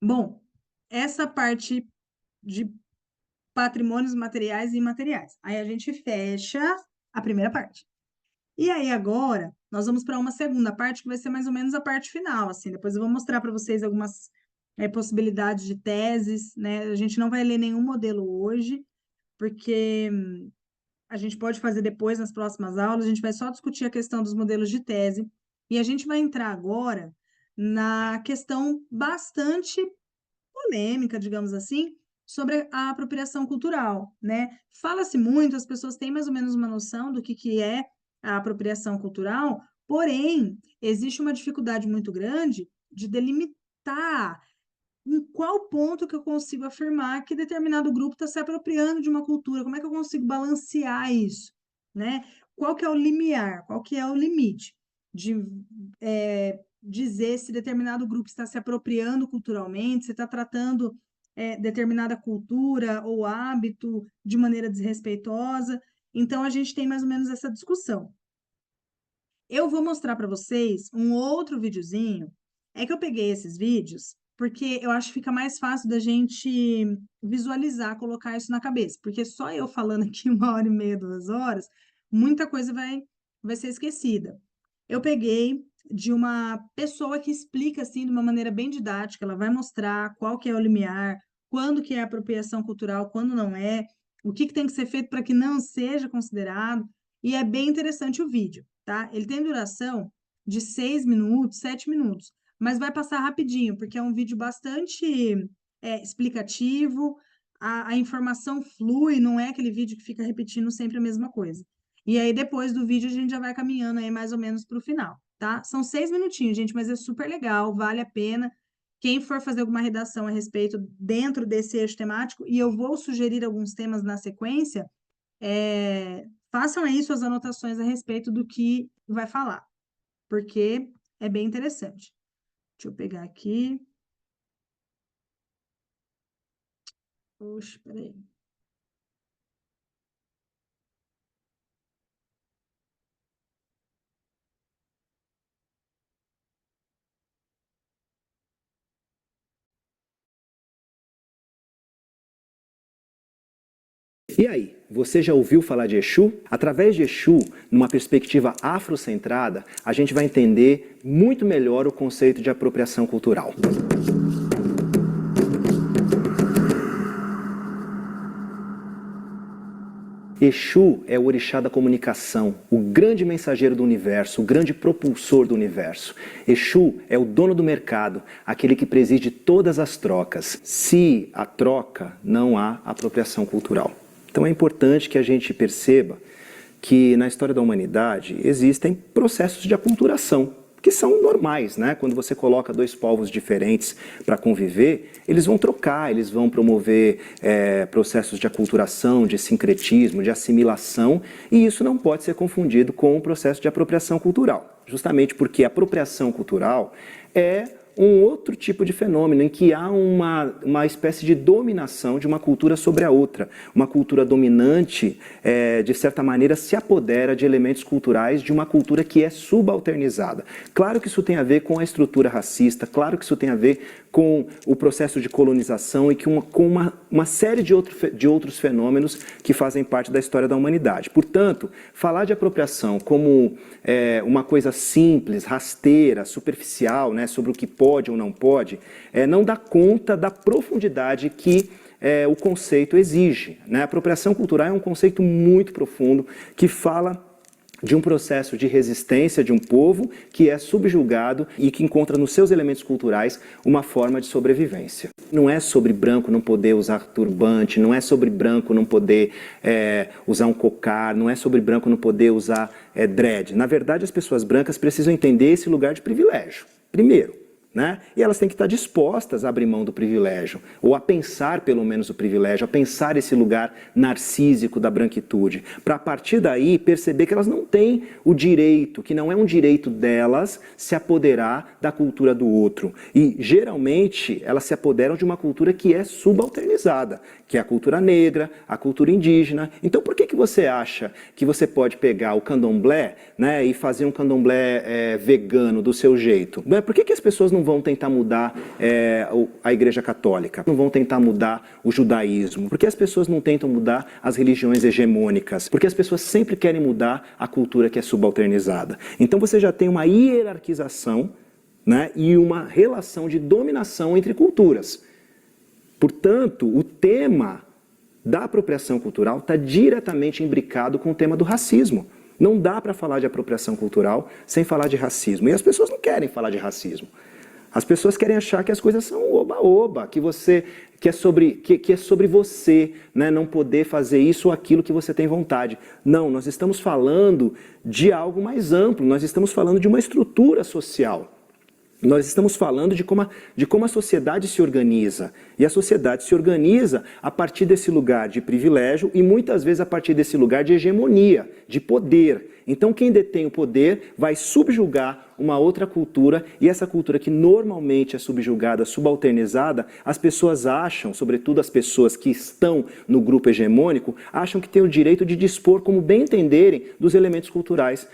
Bom, essa parte de patrimônios materiais e imateriais. Aí a gente fecha a primeira parte. E aí agora nós vamos para uma segunda parte que vai ser mais ou menos a parte final, assim. Depois eu vou mostrar para vocês algumas possibilidades de teses, né? A gente não vai ler nenhum modelo hoje, porque a gente pode fazer depois nas próximas aulas, a gente vai só discutir a questão dos modelos de tese, e a gente vai entrar agora na questão bastante polêmica, digamos assim, sobre a apropriação cultural, né? Fala-se muito, as pessoas têm mais ou menos uma noção do que é a apropriação cultural, porém, existe uma dificuldade muito grande de delimitar em qual ponto que eu consigo afirmar que determinado grupo está se apropriando de uma cultura, como é que eu consigo balancear isso, né? Qual que é o limiar, qual que é o limite de dizer se determinado grupo está se apropriando culturalmente, se está tratando determinada cultura ou hábito de maneira desrespeitosa. Então, a gente tem mais ou menos essa discussão. Eu vou mostrar para vocês um outro videozinho. É que eu peguei esses vídeos porque eu acho que fica mais fácil da gente visualizar, colocar isso na cabeça. Porque só eu falando aqui 1h30, 2 horas, muita coisa vai ser esquecida. Eu peguei de uma pessoa que explica assim de uma maneira bem didática, ela vai mostrar qual que é o limiar, quando que é apropriação cultural, quando não é, o que tem que ser feito para que não seja considerado, e é bem interessante o vídeo, tá? Ele tem duração de 6 minutos, 7 minutos, mas vai passar rapidinho, porque é um vídeo bastante explicativo, a informação flui, não é aquele vídeo que fica repetindo sempre a mesma coisa. E aí, depois do vídeo, a gente já vai caminhando aí mais ou menos para o final, tá? São 6 minutinhos, gente, mas é super legal, vale a pena. Quem for fazer alguma redação a respeito dentro desse eixo temático, e eu vou sugerir alguns temas na sequência, façam aí suas anotações a respeito do que vai falar, porque é bem interessante. Deixa eu pegar aqui. Puxa, peraí. E aí, você já ouviu falar de Exu? Através de Exu, numa perspectiva afrocentrada, a gente vai entender muito melhor o conceito de apropriação cultural. Exu é o orixá da comunicação, o grande mensageiro do universo, o grande propulsor do universo. Exu é o dono do mercado, aquele que preside todas as trocas. Se há troca, não há apropriação cultural. Então é importante que a gente perceba que na história da humanidade existem processos de aculturação, que são normais, né? Quando você coloca dois povos diferentes para conviver, eles vão trocar, eles vão promover processos de aculturação, de sincretismo, de assimilação, e isso não pode ser confundido com o processo de apropriação cultural, justamente porque a apropriação cultural é um outro tipo de fenômeno, em que há uma espécie de dominação de uma cultura sobre a outra. Uma cultura dominante, de certa maneira, se apodera de elementos culturais de uma cultura que é subalternizada. Claro que isso tem a ver com a estrutura racista, claro que isso tem a ver com o processo de colonização e com uma série de outros fenômenos que fazem parte da história da humanidade. Portanto, falar de apropriação como uma coisa simples, rasteira, superficial, né, sobre o que pode ou não pode, não dá conta da profundidade que o conceito exige, né? A apropriação cultural é um conceito muito profundo que fala de um processo de resistência de um povo que é subjugado e que encontra nos seus elementos culturais uma forma de sobrevivência. Não é sobre branco não poder usar turbante, não é sobre branco não poder usar um cocar, não é sobre branco não poder usar dread. Na verdade, as pessoas brancas precisam entender esse lugar de privilégio, primeiro. Né? E elas têm que estar dispostas a abrir mão do privilégio, ou a pensar pelo menos o privilégio, a pensar esse lugar narcísico da branquitude, para a partir daí perceber que elas não têm o direito, que não é um direito delas se apoderar da cultura do outro. E geralmente elas se apoderam de uma cultura que é subalternizada, que é a cultura negra, a cultura indígena. Então por que você acha que você pode pegar o candomblé, né, e fazer um candomblé vegano do seu jeito? Por que as pessoas não vão tentar mudar a Igreja Católica, não vão tentar mudar o judaísmo? Porque as pessoas não tentam mudar as religiões hegemônicas? Porque as pessoas sempre querem mudar a cultura que é subalternizada. Então você já tem uma hierarquização, né, e uma relação de dominação entre culturas. Portanto, o tema da apropriação cultural está diretamente imbricado com o tema do racismo. Não dá para falar de apropriação cultural sem falar de racismo. E as pessoas não querem falar de racismo. As pessoas querem achar que as coisas são oba-oba, que é sobre você, né, não poder fazer isso ou aquilo que você tem vontade. Não, nós estamos falando de algo mais amplo, nós estamos falando de uma estrutura social. Nós estamos falando de como a sociedade se organiza. E a sociedade se organiza a partir desse lugar de privilégio e muitas vezes a partir desse lugar de hegemonia, de poder. Então quem detém o poder vai subjugar uma outra cultura, e essa cultura que normalmente é subjugada, subalternizada, as pessoas acham, sobretudo as pessoas que estão no grupo hegemônico, acham que têm o direito de dispor como bem entenderem dos elementos culturais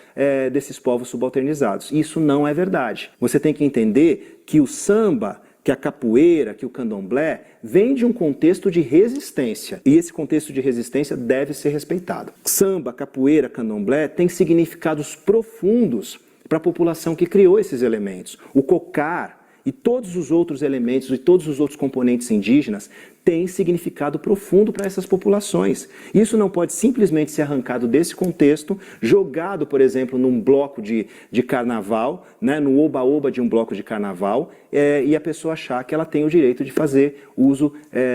desses povos subalternizados. Isso não é verdade. Você tem que entender que o samba, que a capoeira, que o candomblé, vem de um contexto de resistência. E esse contexto de resistência deve ser respeitado. Samba, capoeira, candomblé têm significados profundos para a população que criou esses elementos. O cocar e todos os outros elementos e todos os outros componentes indígenas têm significado profundo para essas populações. Isso não pode simplesmente ser arrancado desse contexto, jogado, por exemplo, num bloco de carnaval, né, no oba-oba de um bloco de carnaval, e a pessoa achar que ela tem o direito de fazer uso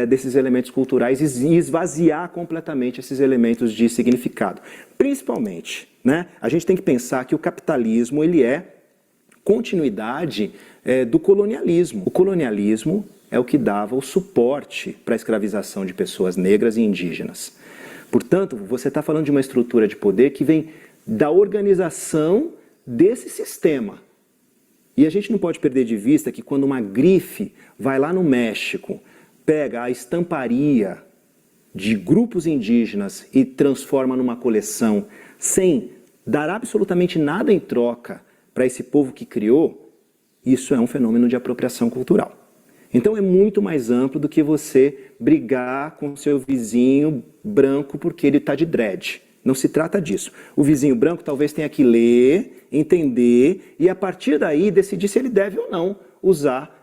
desses elementos culturais e esvaziar completamente esses elementos de significado. Principalmente, né, a gente tem que pensar que o capitalismo ele é continuidade do colonialismo. O colonialismo é o que dava o suporte para a escravização de pessoas negras e indígenas. Portanto, você está falando de uma estrutura de poder que vem da organização desse sistema. E a gente não pode perder de vista que quando uma grife vai lá no México, pega a estamparia de grupos indígenas e transforma numa coleção sem dar absolutamente nada em troca para esse povo que criou, isso é um fenômeno de apropriação cultural. Então é muito mais amplo do que você brigar com seu vizinho branco porque ele está de dread. Não se trata disso. O vizinho branco talvez tenha que ler, entender e a partir daí decidir se ele deve ou não usar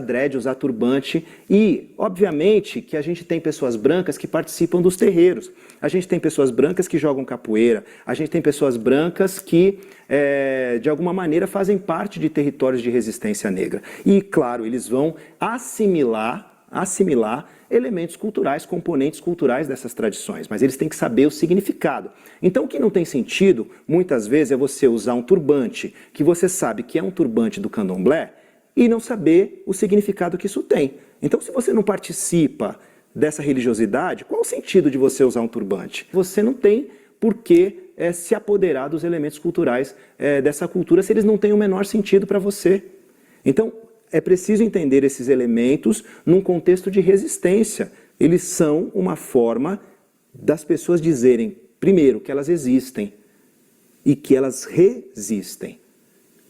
dread, usar turbante. E, obviamente, que a gente tem pessoas brancas que participam dos terreiros. A gente tem pessoas brancas que jogam capoeira. A gente tem pessoas brancas que, de alguma maneira, fazem parte de territórios de resistência negra. E, claro, eles vão assimilar elementos culturais, componentes culturais dessas tradições, mas eles têm que saber o significado. Então o que não tem sentido, muitas vezes, é você usar um turbante, que você sabe que é um turbante do candomblé, e não saber o significado que isso tem. Então se você não participa dessa religiosidade, qual o sentido de você usar um turbante? Você não tem por que se apoderar dos elementos culturais dessa cultura se eles não têm o menor sentido para você. Então, é preciso entender esses elementos num contexto de resistência. Eles são uma forma das pessoas dizerem, primeiro, que elas existem e que elas resistem.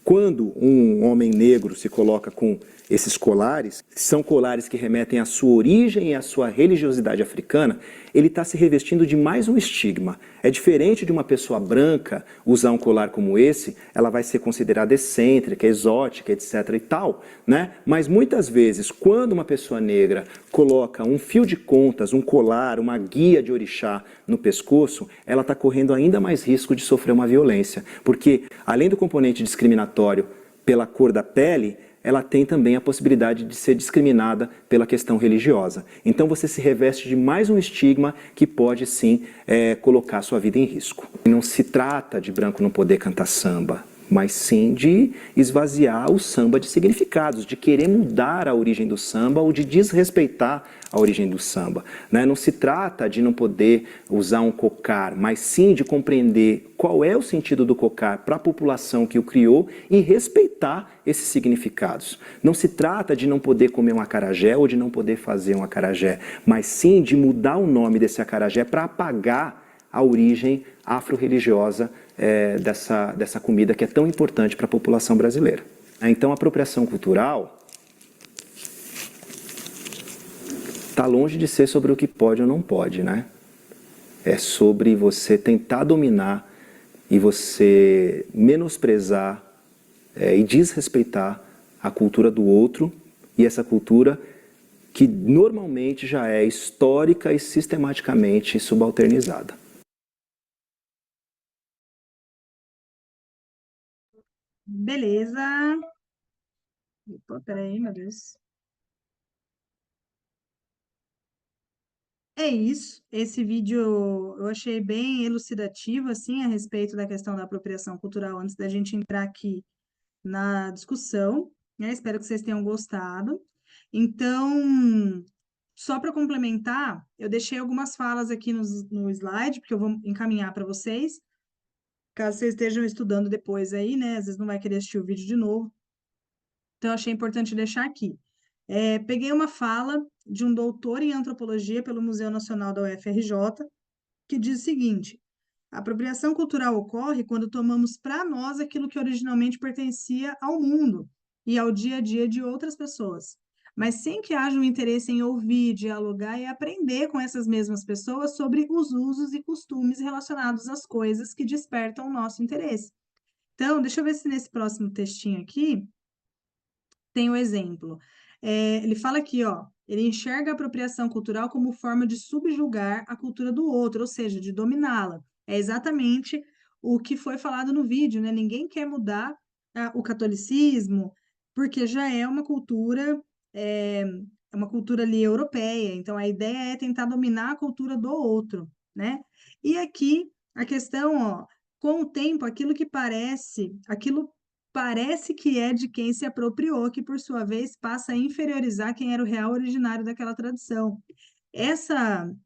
Quando um homem negro se coloca com esses colares, são colares que remetem à sua origem e à sua religiosidade africana, ele está se revestindo de mais um estigma. É diferente de uma pessoa branca usar um colar como esse, ela vai ser considerada excêntrica, exótica, etc. e tal, né? Mas muitas vezes, quando uma pessoa negra coloca um fio de contas, um colar, uma guia de orixá no pescoço, ela está correndo ainda mais risco de sofrer uma violência. Porque, além do componente discriminatório pela cor da pele, ela tem também a possibilidade de ser discriminada pela questão religiosa. Então você se reveste de mais um estigma que pode sim colocar a sua vida em risco. Não se trata de branco não poder cantar samba, mas sim de esvaziar o samba de significados, de querer mudar a origem do samba ou de desrespeitar a origem do samba, né? Não se trata de não poder usar um cocar, mas sim de compreender qual é o sentido do cocar para a população que o criou e respeitar esses significados. Não se trata de não poder comer um acarajé ou de não poder fazer um acarajé, mas sim de mudar o nome desse acarajé para apagar a origem afro-religiosa dessa comida que é tão importante para a população brasileira. Então, a apropriação cultural está longe de ser sobre o que pode ou não pode, né? É sobre você tentar dominar e você menosprezar e desrespeitar a cultura do outro, e essa cultura que normalmente já é histórica e sistematicamente subalternizada. Beleza. Opa, peraí, meu Deus. É isso. Esse vídeo eu achei bem elucidativo, assim, a respeito da questão da apropriação cultural, antes da gente entrar aqui na discussão, né? Espero que vocês tenham gostado. Então, só para complementar, eu deixei algumas falas aqui no slide, porque eu vou encaminhar para vocês, caso vocês estejam estudando depois aí, né? Às vezes não vai querer assistir o vídeo de novo. Então, eu achei importante deixar aqui. Peguei uma fala de um doutor em antropologia pelo Museu Nacional da UFRJ, que diz o seguinte: a apropriação cultural ocorre quando tomamos para nós aquilo que originalmente pertencia ao mundo e ao dia a dia de outras pessoas, mas sem que haja um interesse em ouvir, dialogar e aprender com essas mesmas pessoas sobre os usos e costumes relacionados às coisas que despertam o nosso interesse. Então, deixa eu ver se nesse próximo textinho aqui tem o exemplo. Ele fala aqui, ó, ele enxerga a apropriação cultural como forma de subjugar a cultura do outro, ou seja, de dominá-la. É exatamente o que foi falado no vídeo, né? Ninguém quer mudar o catolicismo, porque já é uma cultura ali europeia. Então, a ideia é tentar dominar a cultura do outro, né? E aqui, a questão, ó, com o tempo, aquilo parece que é de quem se apropriou, que por sua vez passa a inferiorizar quem era o real originário daquela tradição.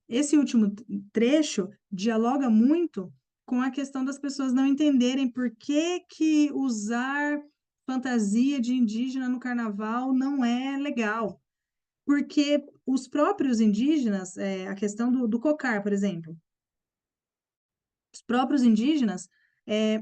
Esse último trecho dialoga muito com a questão das pessoas não entenderem por que usar fantasia de indígena no carnaval não é legal. Porque os próprios indígenas, a questão do cocar, por exemplo, os próprios indígenas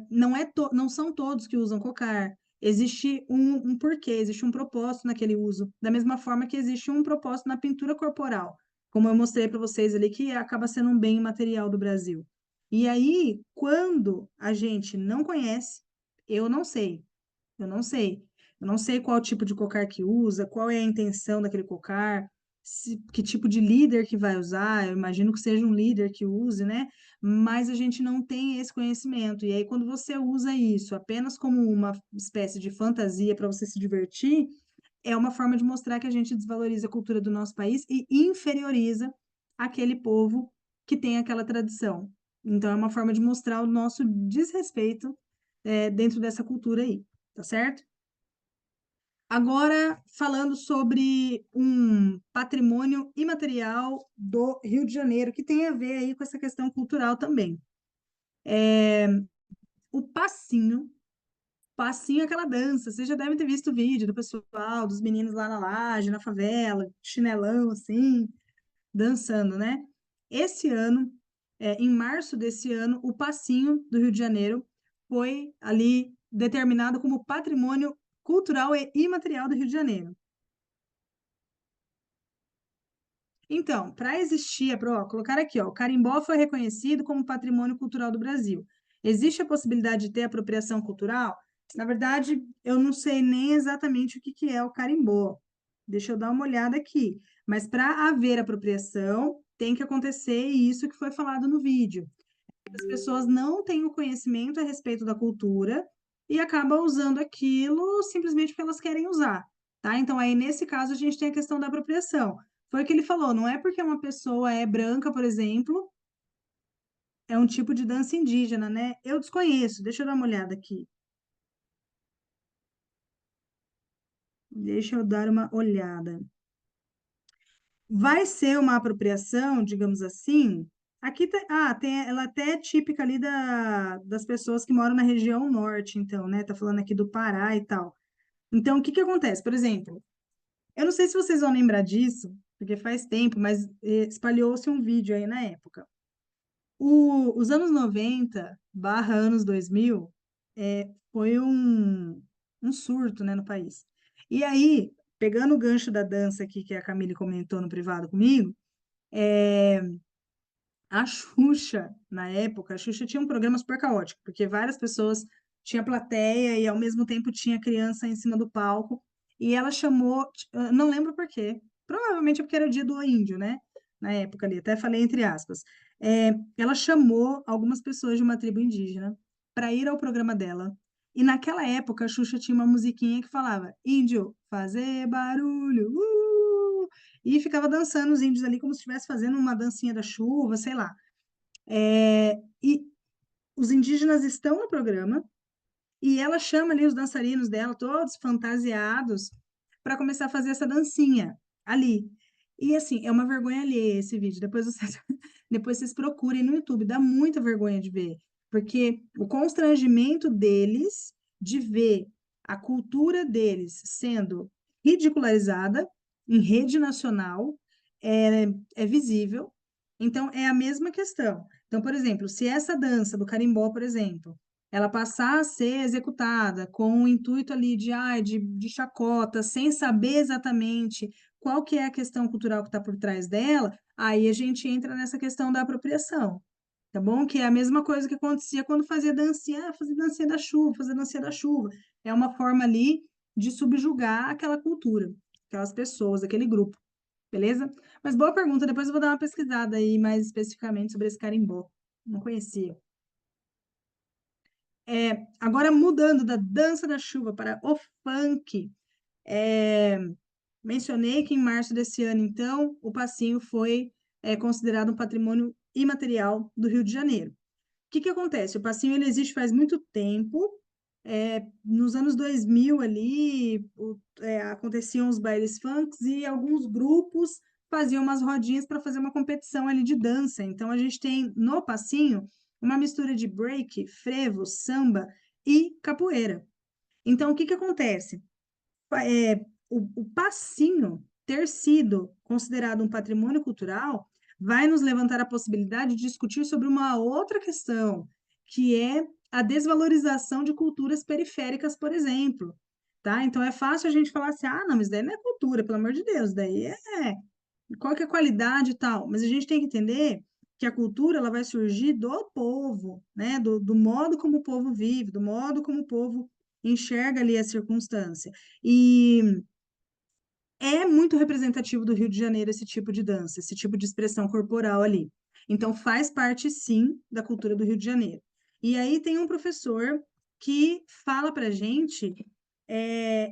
não são todos que usam cocar. Existe um porquê, existe um propósito naquele uso, da mesma forma que existe um propósito na pintura corporal, como eu mostrei para vocês ali, que acaba sendo um bem imaterial do Brasil. E aí, quando a gente não conhece, eu não sei, eu não sei. Eu não sei qual tipo de cocar que usa, qual é a intenção daquele cocar, que tipo de líder que vai usar. Eu imagino que seja um líder que use, né? Mas a gente não tem esse conhecimento. E aí, quando você usa isso apenas como uma espécie de fantasia para você se divertir, é uma forma de mostrar que a gente desvaloriza a cultura do nosso país e inferioriza aquele povo que tem aquela tradição. Então, é uma forma de mostrar o nosso desrespeito dentro dessa cultura aí, tá certo? Agora, falando sobre um patrimônio imaterial do Rio de Janeiro, que tem a ver aí com essa questão cultural também. O passinho passinho é aquela dança. Vocês já devem ter visto o vídeo do pessoal, dos meninos lá na laje, na favela, chinelão, assim, dançando, né? Esse ano, em março desse ano, o passinho do Rio de Janeiro foi ali determinado como patrimônio cultural e imaterial do Rio de Janeiro. Então, para existir, colocar aqui, ó, o carimbó foi reconhecido como patrimônio cultural do Brasil. Existe a possibilidade de ter apropriação cultural? Na verdade, eu não sei nem exatamente o que que é o carimbó. Deixa eu dar uma olhada aqui. Mas para haver apropriação, tem que acontecer isso que foi falado no vídeo. As pessoas não têm o conhecimento a respeito da cultura e acabam usando aquilo simplesmente porque elas querem usar, tá? Então, aí, nesse caso, a gente tem a questão da apropriação. Foi o que ele falou, não é porque uma pessoa é branca, por exemplo, é um tipo de dança indígena, né? Eu desconheço, deixa eu dar uma olhada aqui. Deixa eu dar uma olhada. Vai ser uma apropriação, digamos assim. Aqui ela até é típica ali das pessoas que moram na região norte, então, né? Tá falando aqui do Pará e tal. Então, o que que acontece? Por exemplo, eu não sei se vocês vão lembrar disso, porque faz tempo, mas espalhou-se um vídeo aí na época. Os anos 90 barra anos 2000 foi um surto, né, no país. E aí, pegando o gancho da dança aqui, que a Camille comentou no privado comigo, a Xuxa, na época, a Xuxa tinha um programa super caótico, porque várias pessoas tinha plateia e ao mesmo tempo tinha criança em cima do palco, e ela chamou, não lembro por quê, provavelmente é porque era o dia do índio, né? Na época ali, até falei entre aspas. Ela chamou algumas pessoas de uma tribo indígena para ir ao programa dela. E naquela época, a Xuxa tinha uma musiquinha que falava: Índio, fazer barulho, e ficava dançando os índios ali como se estivesse fazendo uma dancinha da chuva, sei lá. E os indígenas estão no programa e ela chama ali os dançarinos dela, todos fantasiados, para começar a fazer essa dancinha ali. E assim, é uma vergonha alheia esse vídeo. Depois vocês procurem no YouTube, dá muita vergonha de ver, porque o constrangimento deles de ver a cultura deles sendo ridicularizada em rede nacional é visível. Então, é a mesma questão. Então, por exemplo, se essa dança do carimbó, por exemplo, ela passar a ser executada com o intuito ali de chacota, sem saber exatamente qual que é a questão cultural que está por trás dela, aí a gente entra nessa questão da apropriação, tá bom? Que é a mesma coisa que acontecia quando fazia dancinha da chuva, fazer dancinha da chuva. É uma forma ali de subjugar aquela cultura, aquelas pessoas, aquele grupo, beleza? Mas boa pergunta, depois eu vou dar uma pesquisada aí mais especificamente sobre esse carimbó. Não conhecia. Agora, mudando da dança da chuva para o funk, mencionei que em março desse ano, então, o passinho foi considerado um patrimônio imaterial do Rio de Janeiro. O que que acontece? O passinho ele existe faz muito tempo. Nos anos 2000 ali, aconteciam os bailes funks e alguns grupos faziam umas rodinhas para fazer uma competição ali de dança. Então, a gente tem no passinho uma mistura de break, frevo, samba e capoeira. Então, o que que acontece? O passinho ter sido considerado um patrimônio cultural vai nos levantar a possibilidade de discutir sobre uma outra questão, que é a desvalorização de culturas periféricas, por exemplo, tá? Então, é fácil a gente falar assim, não, mas daí não é cultura, pelo amor de Deus, daí qual que é a qualidade e tal, mas a gente tem que entender que a cultura ela vai surgir do povo, né? Do modo como o povo vive, do modo como o povo enxerga ali a circunstância. E é muito representativo do Rio de Janeiro esse tipo de dança, esse tipo de expressão corporal ali. Então, faz parte, sim, da cultura do Rio de Janeiro. E aí tem um professor que fala para a gente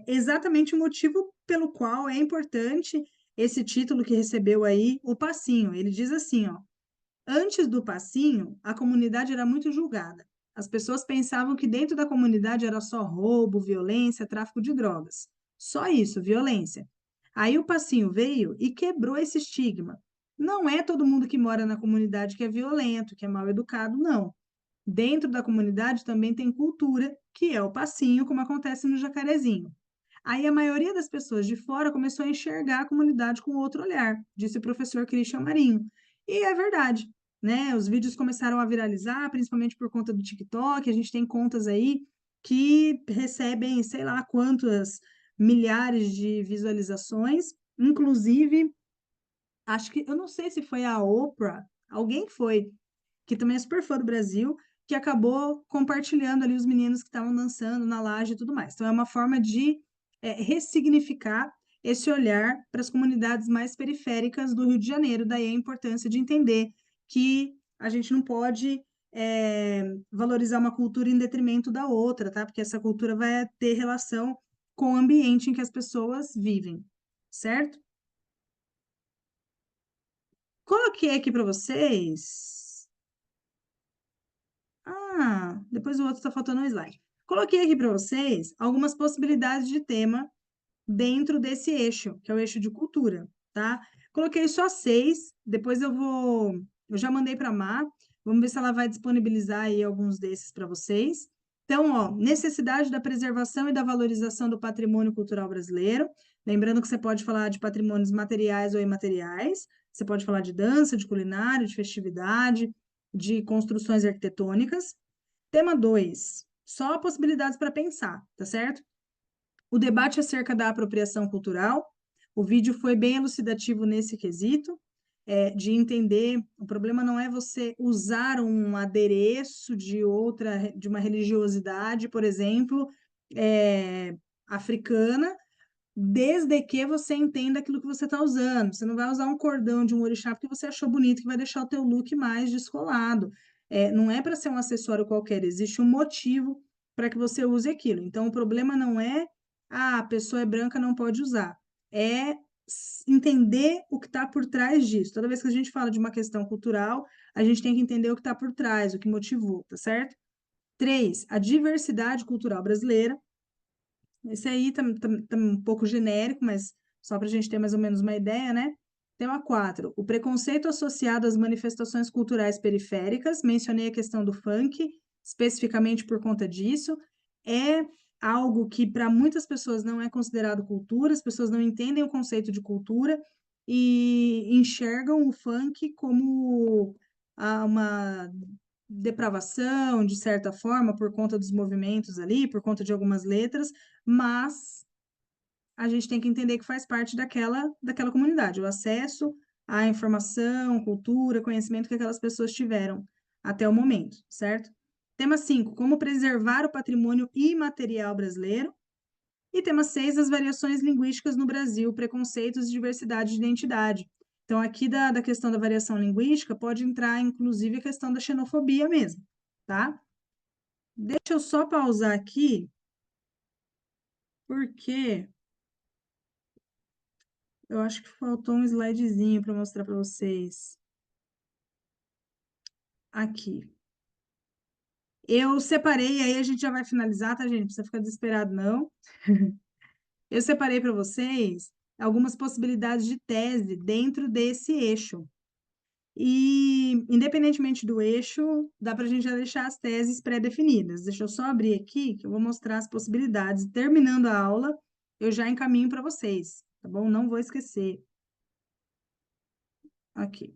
exatamente o motivo pelo qual é importante esse título que recebeu aí, o passinho. Ele diz assim, ó, antes do passinho, a comunidade era muito julgada. As pessoas pensavam que dentro da comunidade era só roubo, violência, tráfico de drogas. Só isso, violência. Aí o passinho veio e quebrou esse estigma. Não é todo mundo que mora na comunidade que é violento, que é mal educado, não. Dentro da comunidade também tem cultura que é o passinho, como acontece no Jacarezinho. Aí a maioria das pessoas de fora começou a enxergar a comunidade com outro olhar, disse o professor Christian Marinho. E é verdade, né? Os vídeos começaram a viralizar, principalmente por conta do TikTok. A gente tem contas aí que recebem, sei lá quantas milhares de visualizações. Inclusive, acho que, eu não sei se foi a Oprah, alguém foi, que também é super fã do Brasil, que acabou compartilhando ali os meninos que estavam dançando na laje e tudo mais. Então, é uma forma de ressignificar esse olhar para as comunidades mais periféricas do Rio de Janeiro. Daí a importância de entender que a gente não pode valorizar uma cultura em detrimento da outra, tá? Porque essa cultura vai ter relação com o ambiente em que as pessoas vivem, certo? Coloquei aqui para vocês. Ah, depois o outro está faltando um slide. Coloquei aqui para vocês algumas possibilidades de tema dentro desse eixo, que é o eixo de cultura, tá? Coloquei só 6, depois eu já mandei para a Má, vamos ver se ela vai disponibilizar aí alguns desses para vocês. Então, ó, necessidade da preservação e da valorização do patrimônio cultural brasileiro. Lembrando que você pode falar de patrimônios materiais ou imateriais, você pode falar de dança, de culinária, de festividade, de construções arquitetônicas. Tema 2, só possibilidades para pensar, tá certo? O debate acerca da apropriação cultural. O vídeo foi bem elucidativo nesse quesito, de entender, o problema não é você usar um adereço de uma religiosidade, por exemplo, africana, desde que você entenda aquilo que você está usando. Você não vai usar um cordão de um orixá porque você achou bonito, que vai deixar o teu look mais descolado. Não é para ser um acessório qualquer, existe um motivo para que você use aquilo. Então, o problema não é a pessoa é branca, não pode usar. É entender o que está por trás disso. Toda vez que a gente fala de uma questão cultural, a gente tem que entender o que está por trás, o que motivou, tá certo? 3, a diversidade cultural brasileira. Esse aí tá um pouco genérico, mas só para a gente ter mais ou menos uma ideia, né? Tema 4, o preconceito associado às manifestações culturais periféricas. Mencionei a questão do funk, especificamente por conta disso. É algo que para muitas pessoas não é considerado cultura, as pessoas não entendem o conceito de cultura e enxergam o funk como uma depravação, de certa forma, por conta dos movimentos ali, por conta de algumas letras, mas a gente tem que entender que faz parte daquela comunidade, o acesso à informação, cultura, conhecimento que aquelas pessoas tiveram até o momento, certo? Tema 5, como preservar o patrimônio imaterial brasileiro. E tema 6, as variações linguísticas no Brasil, preconceitos e diversidade de identidade. Então, aqui da questão da variação linguística, pode entrar, inclusive, a questão da xenofobia mesmo, tá? Deixa eu só pausar aqui, porque eu acho que faltou um slidezinho para mostrar para vocês. Aqui. Eu separei, aí a gente já vai finalizar, tá, gente? Não precisa ficar desesperado, não. Eu separei para vocês algumas possibilidades de tese dentro desse eixo. E, independentemente do eixo, dá para a gente já deixar as teses pré-definidas. Deixa eu só abrir aqui, que eu vou mostrar as possibilidades. Terminando a aula, eu já encaminho para vocês, tá bom? Não vou esquecer. Aqui.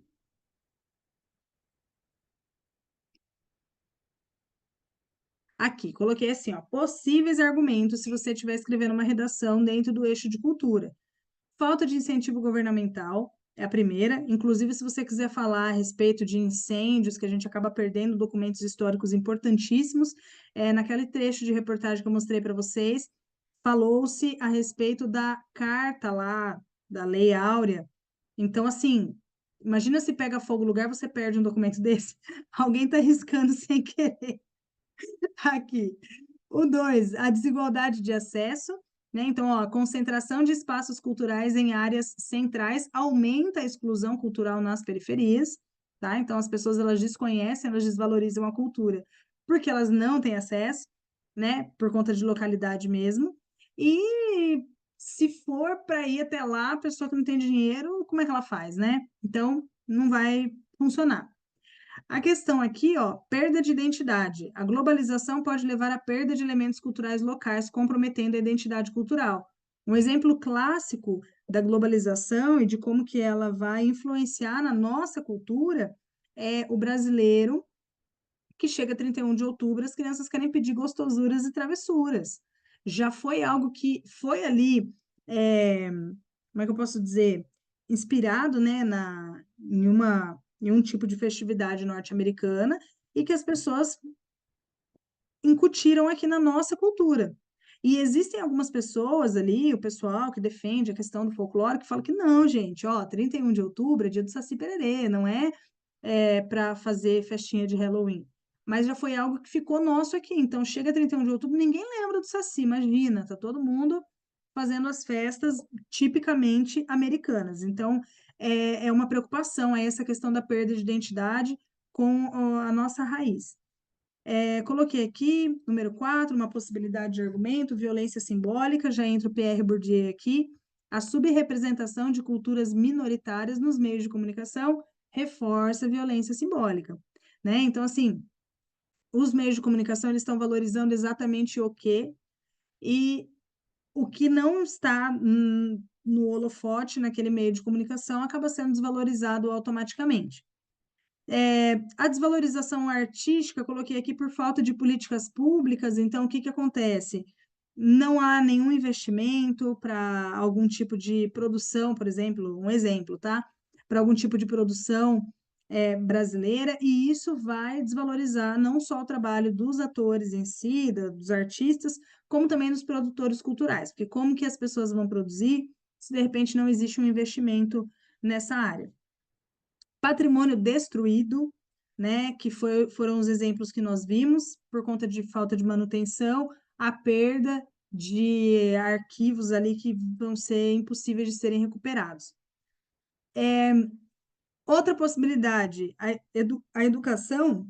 Aqui, coloquei assim, ó, possíveis argumentos se você estiver escrevendo uma redação dentro do eixo de cultura. Falta de incentivo governamental é a primeira. Inclusive, se você quiser falar a respeito de incêndios, que a gente acaba perdendo documentos históricos importantíssimos, naquele trecho de reportagem que eu mostrei para vocês, falou-se a respeito da carta lá, da Lei Áurea. Então, assim, imagina se pega fogo no lugar, você perde um documento desse. Alguém está riscando sem querer. Aqui. O 2, a desigualdade de acesso, né? Então, ó, a concentração de espaços culturais em áreas centrais aumenta a exclusão cultural nas periferias, tá? Então, as pessoas, elas desconhecem, elas desvalorizam a cultura, porque elas não têm acesso, né? Por conta de localidade mesmo. E se for para ir até lá, a pessoa que não tem dinheiro, como é que ela faz, né? Então, não vai funcionar. A questão aqui, ó, perda de identidade. A globalização pode levar à perda de elementos culturais locais, comprometendo a identidade cultural. Um exemplo clássico da globalização e de como que ela vai influenciar na nossa cultura é o brasileiro que chega 31 de outubro, as crianças querem pedir gostosuras e travessuras. Já foi algo que foi ali, como é que eu posso dizer, inspirado, né, em um tipo de festividade norte-americana e que as pessoas incutiram aqui na nossa cultura. E existem algumas pessoas ali, o pessoal que defende a questão do folclore, que fala que não, gente, ó, 31 de outubro é dia do Saci Pererê, não é, para fazer festinha de Halloween. Mas já foi algo que ficou nosso aqui. Então, chega 31 de outubro, ninguém lembra do Saci, imagina, tá todo mundo fazendo as festas tipicamente americanas. Então, é uma preocupação essa questão da perda de identidade com a nossa raiz. Coloquei aqui, número 4, uma possibilidade de argumento, violência simbólica, já entra o Pierre Bourdieu aqui, a subrepresentação de culturas minoritárias nos meios de comunicação reforça a violência simbólica, né? Então, assim, os meios de comunicação, eles estão valorizando exatamente o quê? E o que não está no holofote, naquele meio de comunicação, acaba sendo desvalorizado automaticamente. A desvalorização artística, coloquei aqui por falta de políticas públicas, então o que que acontece? Não há nenhum investimento para algum tipo de produção, por exemplo, um exemplo, tá? Para algum tipo de produção brasileira, e isso vai desvalorizar não só o trabalho dos atores em si, dos artistas, como também dos produtores culturais, porque como que as pessoas vão produzir se de repente não existe um investimento nessa área? Patrimônio destruído, né, que foram os exemplos que nós vimos, por conta de falta de manutenção, a perda de arquivos ali que vão ser impossíveis de serem recuperados. Outra possibilidade, a educação,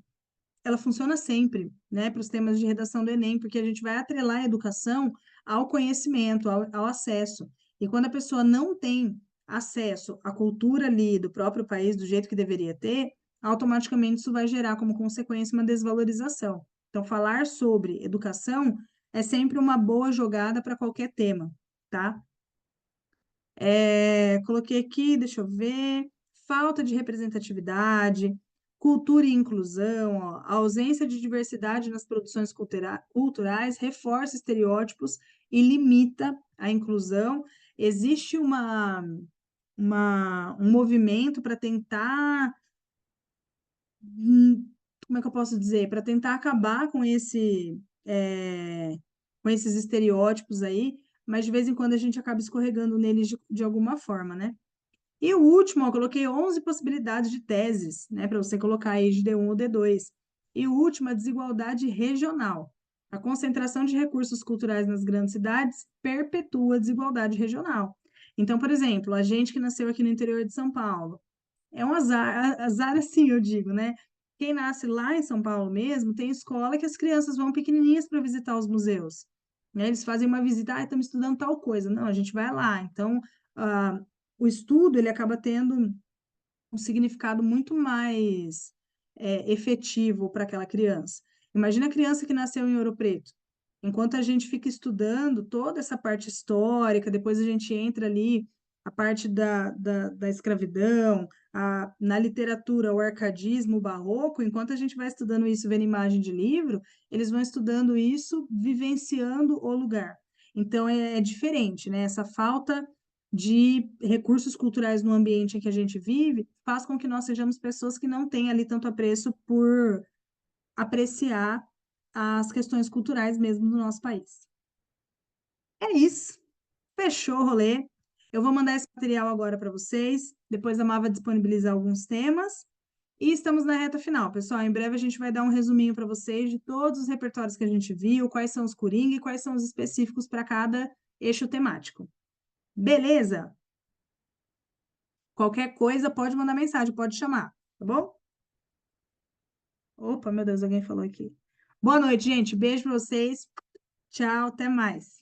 ela funciona sempre, né, para os temas de redação do Enem, porque a gente vai atrelar a educação ao conhecimento, ao acesso. E quando a pessoa não tem acesso à cultura ali do próprio país do jeito que deveria ter, automaticamente isso vai gerar como consequência uma desvalorização. Então, falar sobre educação é sempre uma boa jogada para qualquer tema, tá? Coloquei aqui, deixa eu ver, falta de representatividade, cultura e inclusão, ó, a ausência de diversidade nas produções culturais reforça estereótipos e limita a inclusão. Existe um movimento para tentar, como é que eu posso dizer? Para tentar acabar com esses estereótipos aí, mas de vez em quando a gente acaba escorregando neles de alguma forma, né? E o último, eu coloquei 11 possibilidades de teses, né, para você colocar aí de D1 ou D2. E o último, a desigualdade regional. A concentração de recursos culturais nas grandes cidades perpetua a desigualdade regional. Então, por exemplo, a gente que nasceu aqui no interior de São Paulo, é um azar assim, eu digo, né? Quem nasce lá em São Paulo mesmo, tem escola que as crianças vão pequenininhas para visitar os museus. Né? Eles fazem uma visita, estamos estudando tal coisa. Não, a gente vai lá. Então, o estudo, ele acaba tendo um significado muito mais efetivo para aquela criança. Imagina a criança que nasceu em Ouro Preto. Enquanto a gente fica estudando toda essa parte histórica, depois a gente entra ali a parte da escravidão, na literatura, o arcadismo, o barroco, enquanto a gente vai estudando isso vendo imagem de livro, eles vão estudando isso vivenciando o lugar. Então, é diferente, né? Essa falta de recursos culturais no ambiente em que a gente vive faz com que nós sejamos pessoas que não têm ali tanto apreço por apreciar as questões culturais mesmo do nosso país. É isso. Fechou o rolê. Eu vou mandar esse material agora para vocês. Depois a Má vai disponibilizar alguns temas. E estamos na reta final, pessoal. Em breve a gente vai dar um resuminho para vocês de todos os repertórios que a gente viu, quais são os coringa e quais são os específicos para cada eixo temático. Beleza? Qualquer coisa pode mandar mensagem, pode chamar, tá bom? Opa, meu Deus, alguém falou aqui. Boa noite, gente. Beijo para vocês. Tchau, até mais.